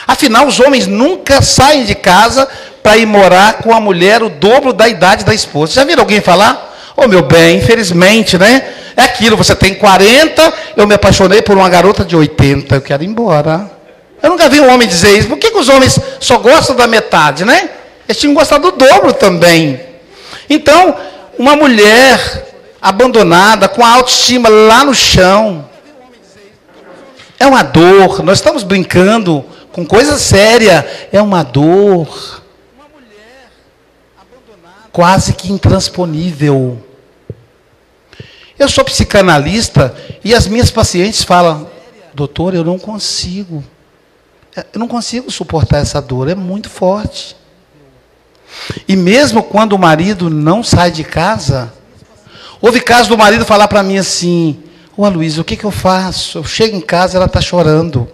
Afinal, os homens nunca saem de casa para ir morar com a mulher o dobro da idade da esposa. Já viram alguém falar? Ô, meu bem, infelizmente, né? É aquilo, você tem 40, eu me apaixonei por uma garota de 80, eu quero ir embora. Eu nunca vi um homem dizer isso. Por que os homens só gostam da metade, né? Eles tinham gostado do dobro também. Então, uma mulher abandonada, com a autoestima lá no chão, é uma dor. Nós estamos brincando com coisa séria. É uma dor quase que intransponível. Eu sou psicanalista e as minhas pacientes falam: doutor, eu não consigo suportar essa dor, é muito forte. E mesmo quando o marido não sai de casa, houve caso do marido falar para mim assim: ô Aloysio, o que eu faço? Eu chego em casa, ela está chorando.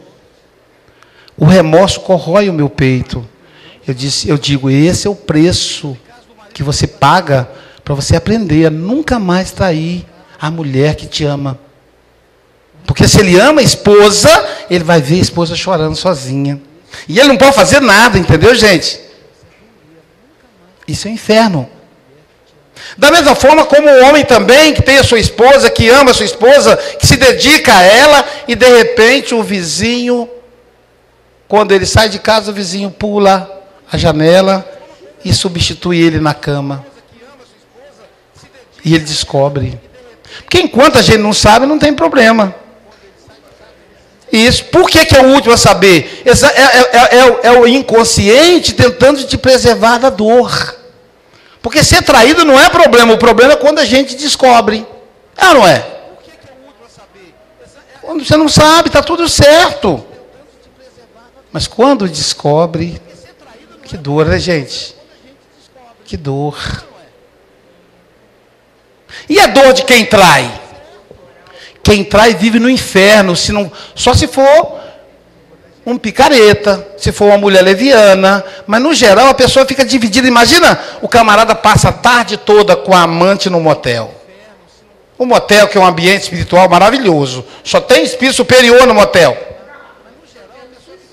O remorso corrói o meu peito. Eu digo, esse é o preço que você paga para você aprender a nunca mais trair a mulher que te ama. Porque se ele ama a esposa, ele vai ver a esposa chorando sozinha. E ele não pode fazer nada, entendeu, gente? Isso é inferno. Da mesma forma como o homem também, que tem a sua esposa, que ama a sua esposa, que se dedica a ela, e de repente o vizinho, quando ele sai de casa, o vizinho pula a janela e substitui ele na cama. E ele descobre. Porque enquanto a gente não sabe, não tem problema. Isso. Por que é o último a saber? É o inconsciente tentando te preservar da dor. Porque ser traído não é problema. O problema é quando a gente descobre. É ou não é? Quando você não sabe, está tudo certo. Mas quando descobre, que dor, né, gente? Que dor. E a dor de quem trai? Quem trai vive no inferno, só se for um picareta, se for uma mulher leviana, mas no geral a pessoa fica dividida. Imagina, o camarada passa a tarde toda com a amante no motel. O motel, que é um ambiente espiritual maravilhoso, só tem espírito superior no motel.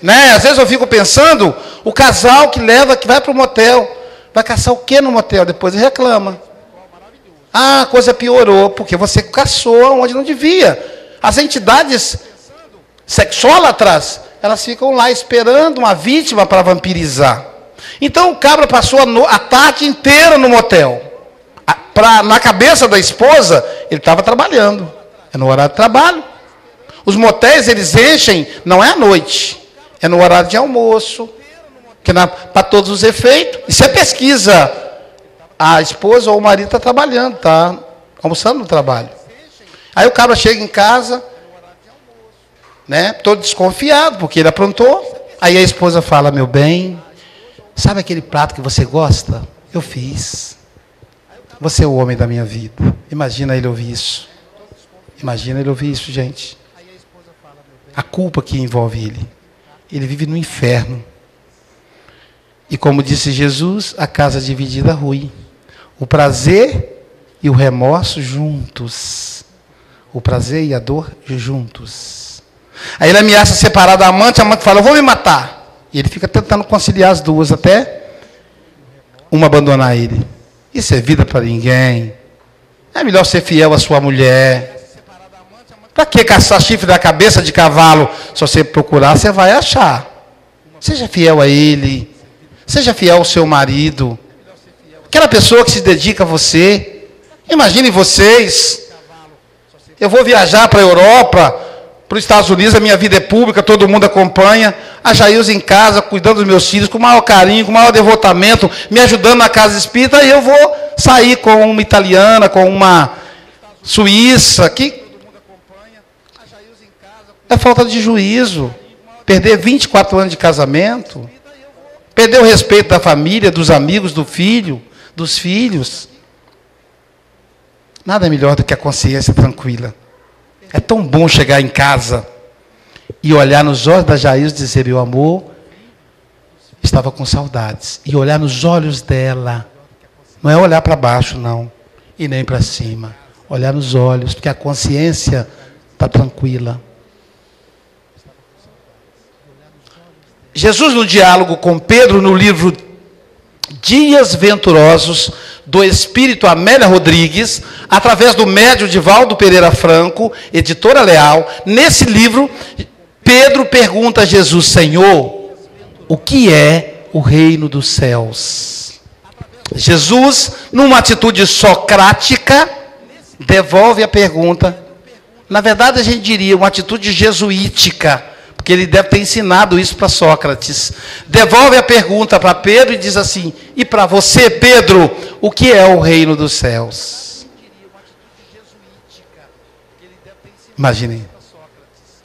Né? Às vezes eu fico pensando, o casal que vai para o motel, vai caçar o que no motel? Depois ele reclama. Ah, a coisa piorou, porque você caçou onde não devia. As entidades sexólatras, elas ficam lá esperando uma vítima para vampirizar. Então o cabra passou a tarde inteira no motel. Na cabeça da esposa, ele estava trabalhando. É no horário de trabalho. Os motéis, eles enchem, não é à noite. É no horário de almoço. Para todos os efeitos. Isso é pesquisa. A esposa ou o marido está trabalhando, está almoçando no trabalho. Aí o cabra chega em casa, né, todo desconfiado, porque ele aprontou. Aí a esposa fala: meu bem, sabe aquele prato que você gosta? Eu fiz. Você é o homem da minha vida. Imagina ele ouvir isso. Imagina ele ouvir isso, gente. A culpa que envolve ele. Ele vive no inferno. E como disse Jesus, a casa dividida rui. O prazer e o remorso juntos. O prazer e a dor juntos. Aí ele ameaça separar da amante, a amante fala: eu vou me matar. E ele fica tentando conciliar as duas, até uma abandonar ele. Isso é vida para ninguém. É melhor ser fiel à sua mulher. Para que caçar chifre da cabeça de cavalo? Se você procurar, você vai achar. Seja fiel a ele. Seja fiel ao seu marido. Aquela pessoa que se dedica a você. Imagine vocês. Eu vou viajar para a Europa, para os Estados Unidos, a minha vida é pública, todo mundo acompanha. A Jailza em casa, cuidando dos meus filhos, com o maior carinho, com o maior devotamento, me ajudando na casa espírita, e eu vou sair com uma italiana, com uma suíça, que é falta de juízo. Perder 24 anos de casamento, perder o respeito da família, dos amigos, do filho, dos filhos. Nada melhor do que a consciência tranquila. É tão bom chegar em casa e olhar nos olhos da Jailza e dizer: meu amor, estava com saudades. E olhar nos olhos dela. Não é olhar para baixo, não. E nem para cima. Olhar nos olhos, porque a consciência está tranquila. Jesus, no diálogo com Pedro, no livro Dias Venturosos, do Espírito Amélia Rodrigues, através do médium Divaldo Pereira Franco, editora Leal, nesse livro, Pedro pergunta a Jesus: Senhor, o que é o reino dos céus? Jesus, numa atitude socrática, devolve a pergunta. Na verdade, a gente diria uma atitude jesuítica, porque ele deve ter ensinado isso para Sócrates. Devolve a pergunta para Pedro e diz assim: e para você, Pedro, o que é o reino dos céus? Imaginem,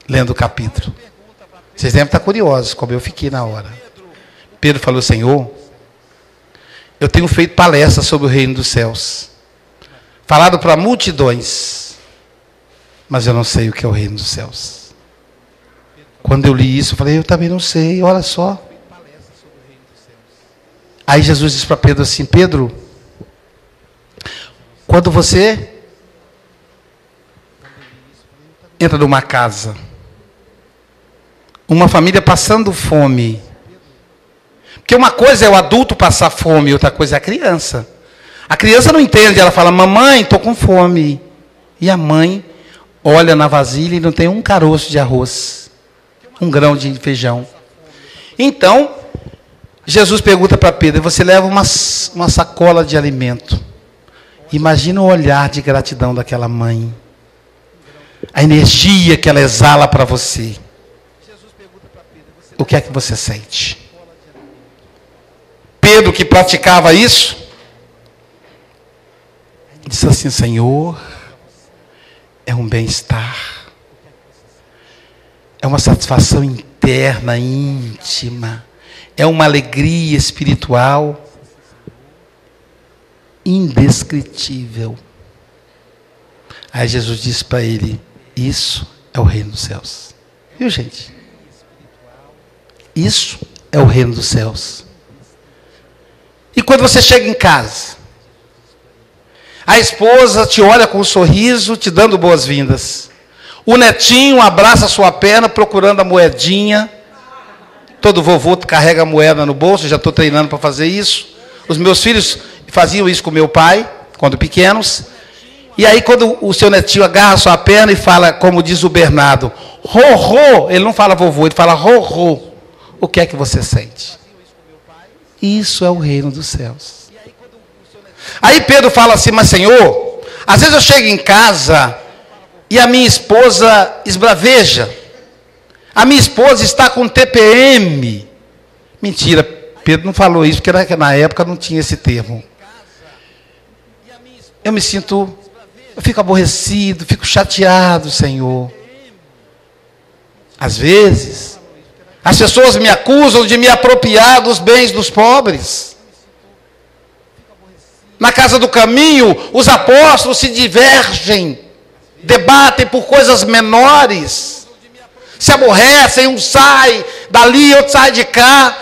lendo o capítulo. Vocês devem estar curiosos, como eu fiquei na hora. Pedro falou: Senhor, eu tenho feito palestras sobre o reino dos céus, falado para multidões, mas eu não sei o que é o reino dos céus. Quando eu li isso, eu falei: eu também não sei, olha só. Aí Jesus disse para Pedro assim: Pedro, quando você entra numa casa, uma família passando fome, porque uma coisa é o adulto passar fome, outra coisa é a criança. A criança não entende, ela fala: mamãe, estou com fome. E a mãe olha na vasilha e não tem um caroço de arroz, um grão de feijão. Então, Jesus pergunta para Pedro: você leva uma sacola de alimento. Imagina o olhar de gratidão daquela mãe. A energia que ela exala para você. O que é que você sente? Pedro, que praticava isso, disse assim: Senhor, é um bem-estar. É uma satisfação interna, íntima. É uma alegria espiritual indescritível. Aí Jesus disse para ele: isso é o reino dos céus. Viu, gente? Isso é o reino dos céus. E quando você chega em casa, a esposa te olha com um sorriso, te dando boas-vindas. O netinho abraça a sua perna procurando a moedinha. Todo vovô carrega a moeda no bolso, já estou treinando para fazer isso. Os meus filhos faziam isso com meu pai, quando pequenos. E aí quando o seu netinho agarra a sua perna e fala, como diz o Bernardo, ro-ro, ele não fala vovô, ele fala ro-ro. O que é que você sente? Isso é o reino dos céus. Aí Pedro fala assim: mas Senhor, às vezes eu chego em casa e a minha esposa esbraveja. A minha esposa está com TPM. Mentira, Pedro não falou isso, porque na época não tinha esse termo. Eu me sinto, eu fico aborrecido, fico chateado, Senhor. Às vezes, as pessoas me acusam de me apropriar dos bens dos pobres. Na casa do caminho, os apóstolos se divergem, debatem por coisas menores, se aborrecem, um sai dali, outro sai de cá.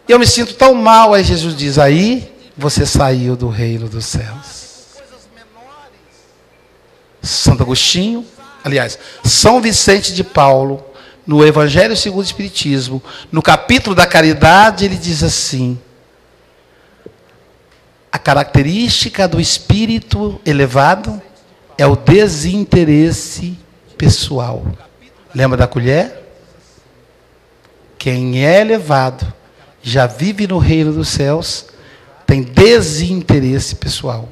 E eu me sinto tão mal. Aí Jesus diz: aí você saiu do reino dos céus. Santo Agostinho, aliás, São Vicente de Paulo, no Evangelho segundo o Espiritismo, no capítulo da caridade, ele diz assim: a característica do espírito elevado é o desinteresse pessoal. Lembra da colher? Quem é elevado, já vive no reino dos céus, tem desinteresse pessoal.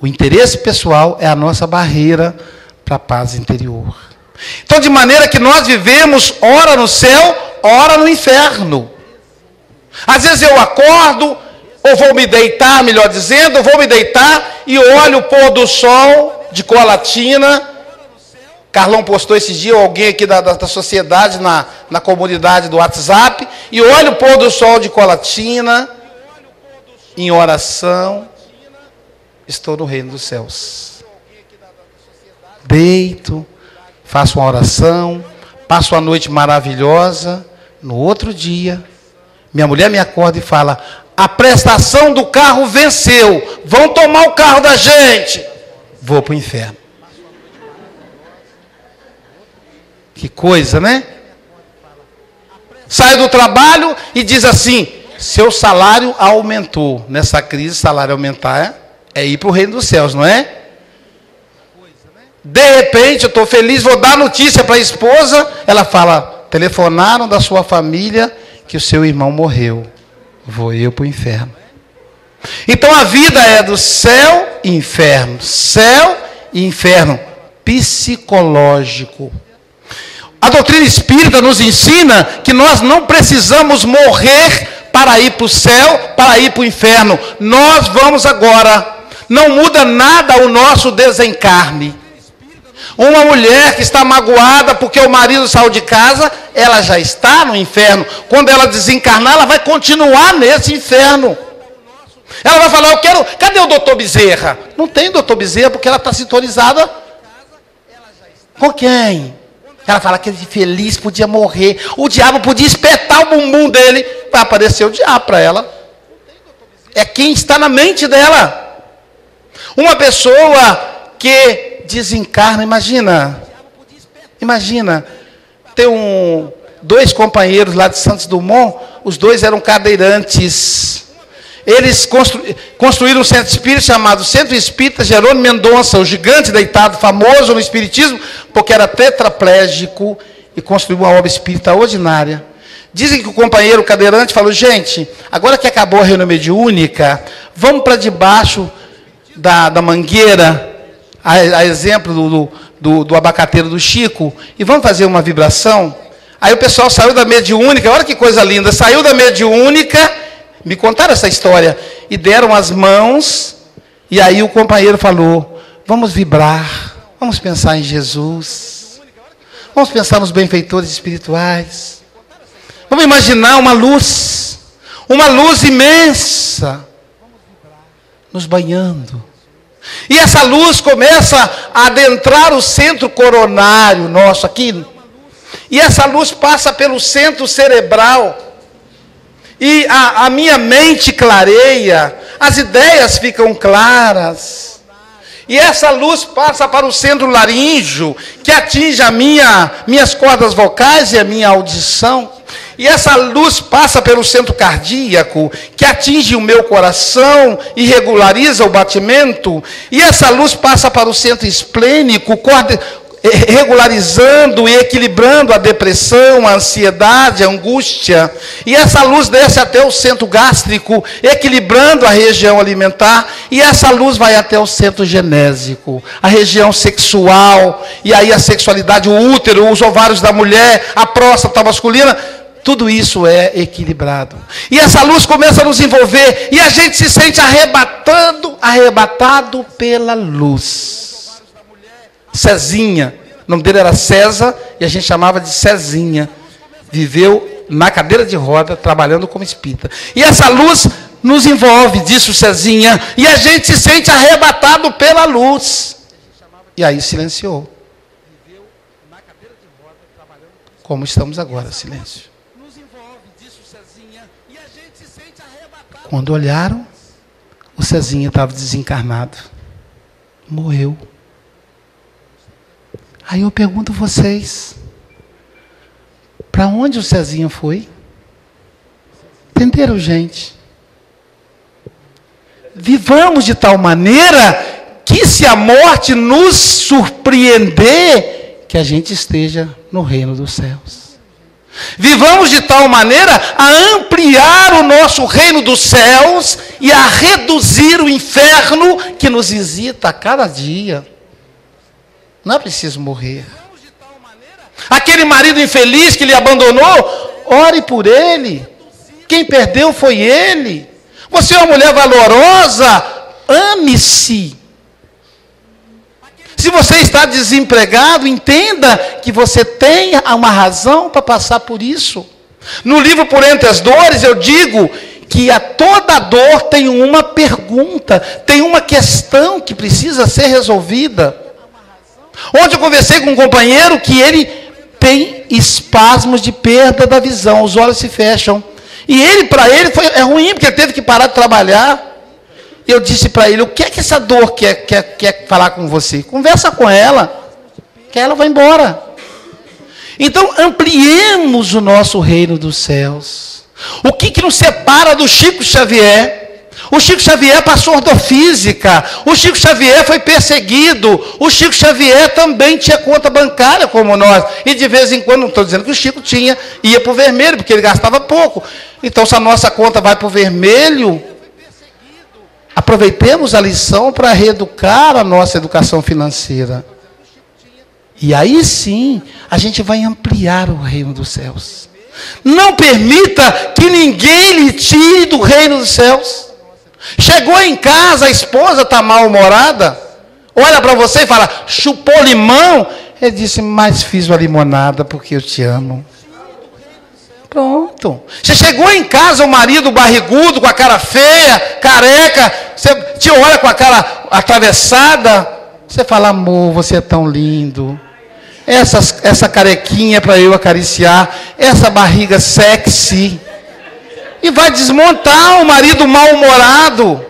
O interesse pessoal é a nossa barreira para a paz interior. Então, de maneira que nós vivemos ora no céu, ora no inferno. Às vezes eu acordo, ou vou me deitar, melhor dizendo, ou vou me deitar e olho o pôr do sol de Colatina. Carlão postou esse dia, alguém aqui da sociedade, na comunidade do WhatsApp, e olho o pôr do sol de Colatina, em oração, estou no reino dos céus. Deito, faço uma oração, passo uma noite maravilhosa. No outro dia, minha mulher me acorda e fala: a prestação do carro venceu, vão tomar o carro da gente. Vou para o inferno. Que coisa, né? Sai do trabalho e diz assim: seu salário aumentou. Nessa crise, salário aumentar é ir para o reino dos céus, não é? De repente, eu estou feliz, vou dar notícia para a esposa. Ela fala: telefonaram da sua família que o seu irmão morreu. Vou eu para o inferno. Então a vida é do céu e inferno. Céu e inferno. Psicológico. A doutrina espírita nos ensina que nós não precisamos morrer para ir para o céu, para ir para o inferno. Nós vamos agora. Não muda nada o nosso desencarne. Uma mulher que está magoada porque o marido saiu de casa, ela já está no inferno. Quando ela desencarnar, ela vai continuar nesse inferno. Ela vai falar: eu quero, cadê o doutor Bezerra? Não tem doutor Bezerra porque ela está sintonizada com quem? Ela fala que ele feliz podia morrer. O diabo podia espetar o bumbum dele. Vai aparecer o diabo para ela. É quem está na mente dela. Uma pessoa que desencarna, imagina, tem dois companheiros lá de Santos Dumont, os dois eram cadeirantes. Eles construíram um centro espírita chamado Centro Espírita Jerônimo Mendonça, o gigante deitado, famoso no espiritismo, porque era tetraplégico e construiu uma obra espírita ordinária. Dizem que o companheiro cadeirante falou: gente, agora que acabou a reunião mediúnica, vamos para debaixo da mangueira, a exemplo do abacateiro do Chico, e vamos fazer uma vibração. Aí o pessoal saiu da mediúnica, olha que coisa linda, saiu da mediúnica, me contaram essa história, e deram as mãos, e aí o companheiro falou: vamos vibrar, vamos pensar em Jesus, vamos pensar nos benfeitores espirituais, vamos imaginar uma luz imensa, nos banhando. E essa luz começa a adentrar o centro coronário nosso aqui. E essa luz passa pelo centro cerebral. E a minha mente clareia, as ideias ficam claras. E essa luz passa para o centro laríngeo, que atinge minhas cordas vocais e a minha audição. E essa luz passa pelo centro cardíaco, que atinge o meu coração e regulariza o batimento. E essa luz passa para o centro esplênico, regularizando e equilibrando a depressão, a ansiedade, a angústia. E essa luz desce até o centro gástrico, equilibrando a região alimentar. E essa luz vai até o centro genésico, a região sexual. E aí a sexualidade, o útero, os ovários da mulher, a próstata masculina. Tudo isso é equilibrado. E essa luz começa a nos envolver. E a gente se sente arrebatado pela luz. Cezinha. O nome dele era César e a gente chamava de Cezinha. Viveu na cadeira de roda, trabalhando como espírita. E essa luz nos envolve, disse o Cezinha. E a gente se sente arrebatado pela luz. E aí silenciou. Como estamos agora, silêncio. Quando olharam, o Cezinha estava desencarnado. Morreu. Aí eu pergunto a vocês, para onde o Cezinha foi? Entenderam, gente? Vivamos de tal maneira que se a morte nos surpreender, que a gente esteja no reino dos céus. Vivamos de tal maneira a ampliar o nosso reino dos céus e a reduzir o inferno que nos visita a cada dia. Não é preciso morrer. Aquele marido infeliz que lhe abandonou, ore por ele. Quem perdeu foi ele. Você é uma mulher valorosa, ame-se. Se você está desempregado, entenda que você tem uma razão para passar por isso. No livro Por Entre as Dores, eu digo que a toda dor tem uma pergunta, tem uma questão que precisa ser resolvida. Ontem eu conversei com um companheiro que ele tem espasmos de perda da visão, os olhos se fecham. E para ele é ruim, porque ele teve que parar de trabalhar. Eu disse para ele, o que é que essa dor quer falar com você? Conversa com ela, que ela vai embora. Então, ampliemos o nosso reino dos céus. O que nos separa do Chico Xavier? O Chico Xavier passou ordofísica. O Chico Xavier foi perseguido. O Chico Xavier também tinha conta bancária como nós. E de vez em quando, não estou dizendo que o Chico ia para o vermelho, porque ele gastava pouco. Então, se a nossa conta vai para o vermelho, aproveitemos a lição para reeducar a nossa educação financeira. E aí sim, a gente vai ampliar o reino dos céus. Não permita que ninguém lhe tire do reino dos céus. Chegou em casa, a esposa está mal-humorada, olha para você e fala, chupou limão? Ele disse, mas fiz uma limonada porque eu te amo. Pronto. Você chegou em casa, o marido barrigudo, com a cara feia, careca, você te olha com a cara atravessada, você fala, amor, você é tão lindo. Essa carequinha para eu acariciar, essa barriga sexy. E vai desmontar o marido mal-humorado.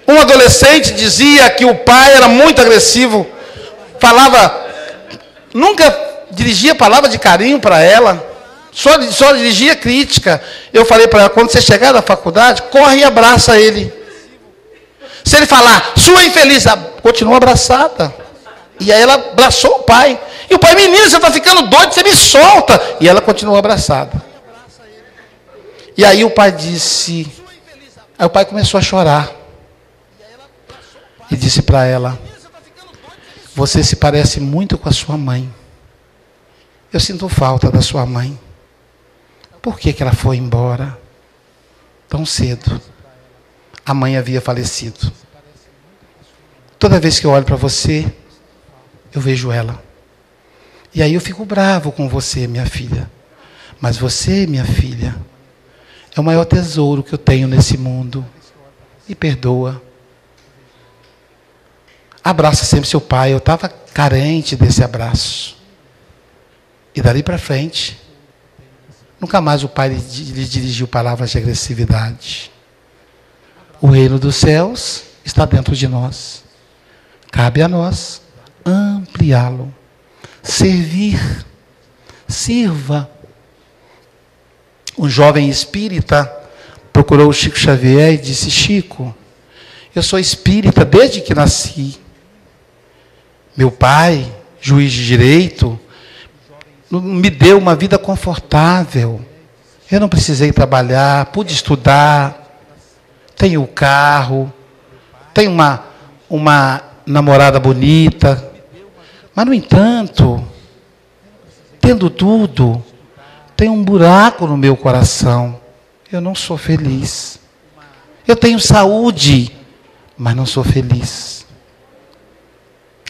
Um adolescente dizia que o pai era muito agressivo, nunca dirigia palavra de carinho para ela, só dirigia crítica. Eu falei para ela, quando você chegar da faculdade, corre e abraça ele. Se ele falar, sua infeliz, continua abraçada. E aí ela abraçou o pai. E o pai, menino, você está ficando doido, você me solta. E ela continuou abraçada. E aí o pai disse, aí o pai começou a chorar. E disse para ela, você se parece muito com a sua mãe. Eu sinto falta da sua mãe. Por que ela foi embora tão cedo? A mãe havia falecido. Toda vez que eu olho para você, eu vejo ela. E aí eu fico bravo com você, minha filha. Mas você, minha filha, é o maior tesouro que eu tenho nesse mundo. Me perdoa. Abraça sempre seu pai. Eu estava carente desse abraço. E dali para frente, nunca mais o pai lhe dirigiu palavras de agressividade. O reino dos céus está dentro de nós. Cabe a nós ampliá-lo. Servir. Sirva. Um jovem espírita procurou o Chico Xavier e disse, Chico, eu sou espírita desde que nasci. Meu pai, juiz de direito, me deu uma vida confortável. Eu não precisei trabalhar, pude estudar, tenho carro, tenho uma namorada bonita. Mas, no entanto, tendo tudo, tem um buraco no meu coração. Eu não sou feliz. Eu tenho saúde, mas não sou feliz.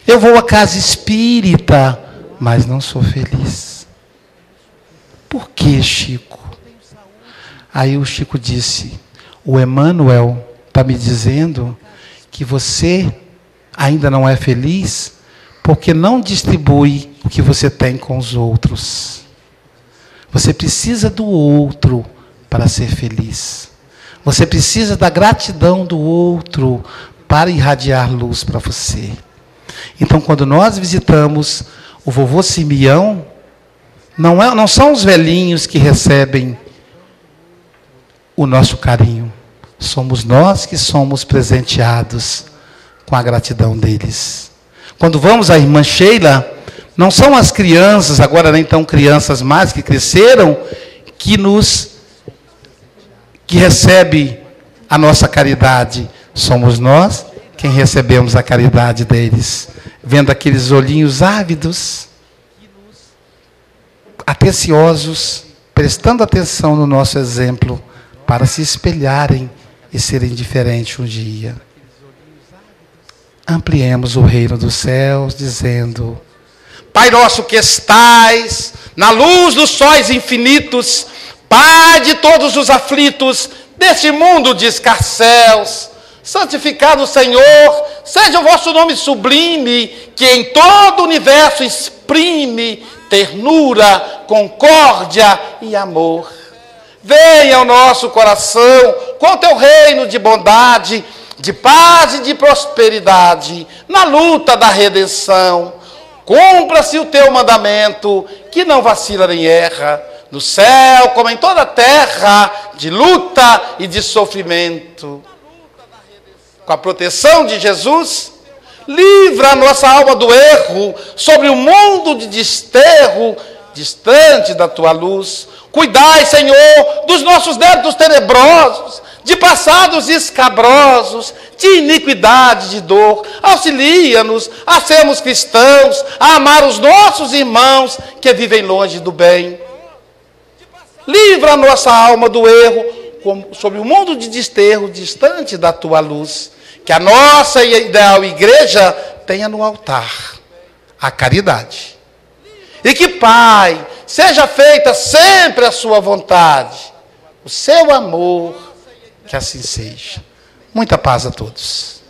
Eu vou à casa espírita, mas não sou feliz. Por que, Chico? Aí o Chico disse, o Emmanuel está me dizendo que você ainda não é feliz porque não distribui o que você tem com os outros. Você precisa do outro para ser feliz. Você precisa da gratidão do outro para irradiar luz para você. Então, quando nós visitamos o vovô Simeão, não são os velhinhos que recebem o nosso carinho. Somos nós que somos presenteados com a gratidão deles. Quando vamos à irmã Sheila, Não são as crianças, agora nem tão crianças mais, que cresceram, que recebe a nossa caridade. Somos nós quem recebemos a caridade deles. Vendo aqueles olhinhos ávidos, atenciosos, prestando atenção no nosso exemplo, para se espelharem e serem diferentes um dia. Ampliemos o reino dos céus, dizendo: Pai nosso que estais na luz dos sóis infinitos, Pai de todos os aflitos deste mundo de escarcéus, santificado Senhor, seja o vosso nome sublime, que em todo o universo exprime ternura, concórdia e amor. Venha ao nosso coração com o teu reino de bondade, de paz e de prosperidade, na luta da redenção. Cumpra-se o teu mandamento, que não vacila nem erra, no céu como em toda a terra, de luta e de sofrimento. Com a proteção de Jesus, livra a nossa alma do erro, sobre o mundo de desterro, distante da tua luz. Cuidai, Senhor, dos nossos débitos tenebrosos, de passados escabrosos, de iniquidade, de dor. Auxilia-nos a sermos cristãos, a amar os nossos irmãos que vivem longe do bem. Livra a nossa alma do erro, sobre o mundo de desterro, distante da tua luz. Que a nossa ideal igreja tenha no altar a caridade. E que, Pai, seja feita sempre a sua vontade, o seu amor, que assim seja. Muita paz a todos.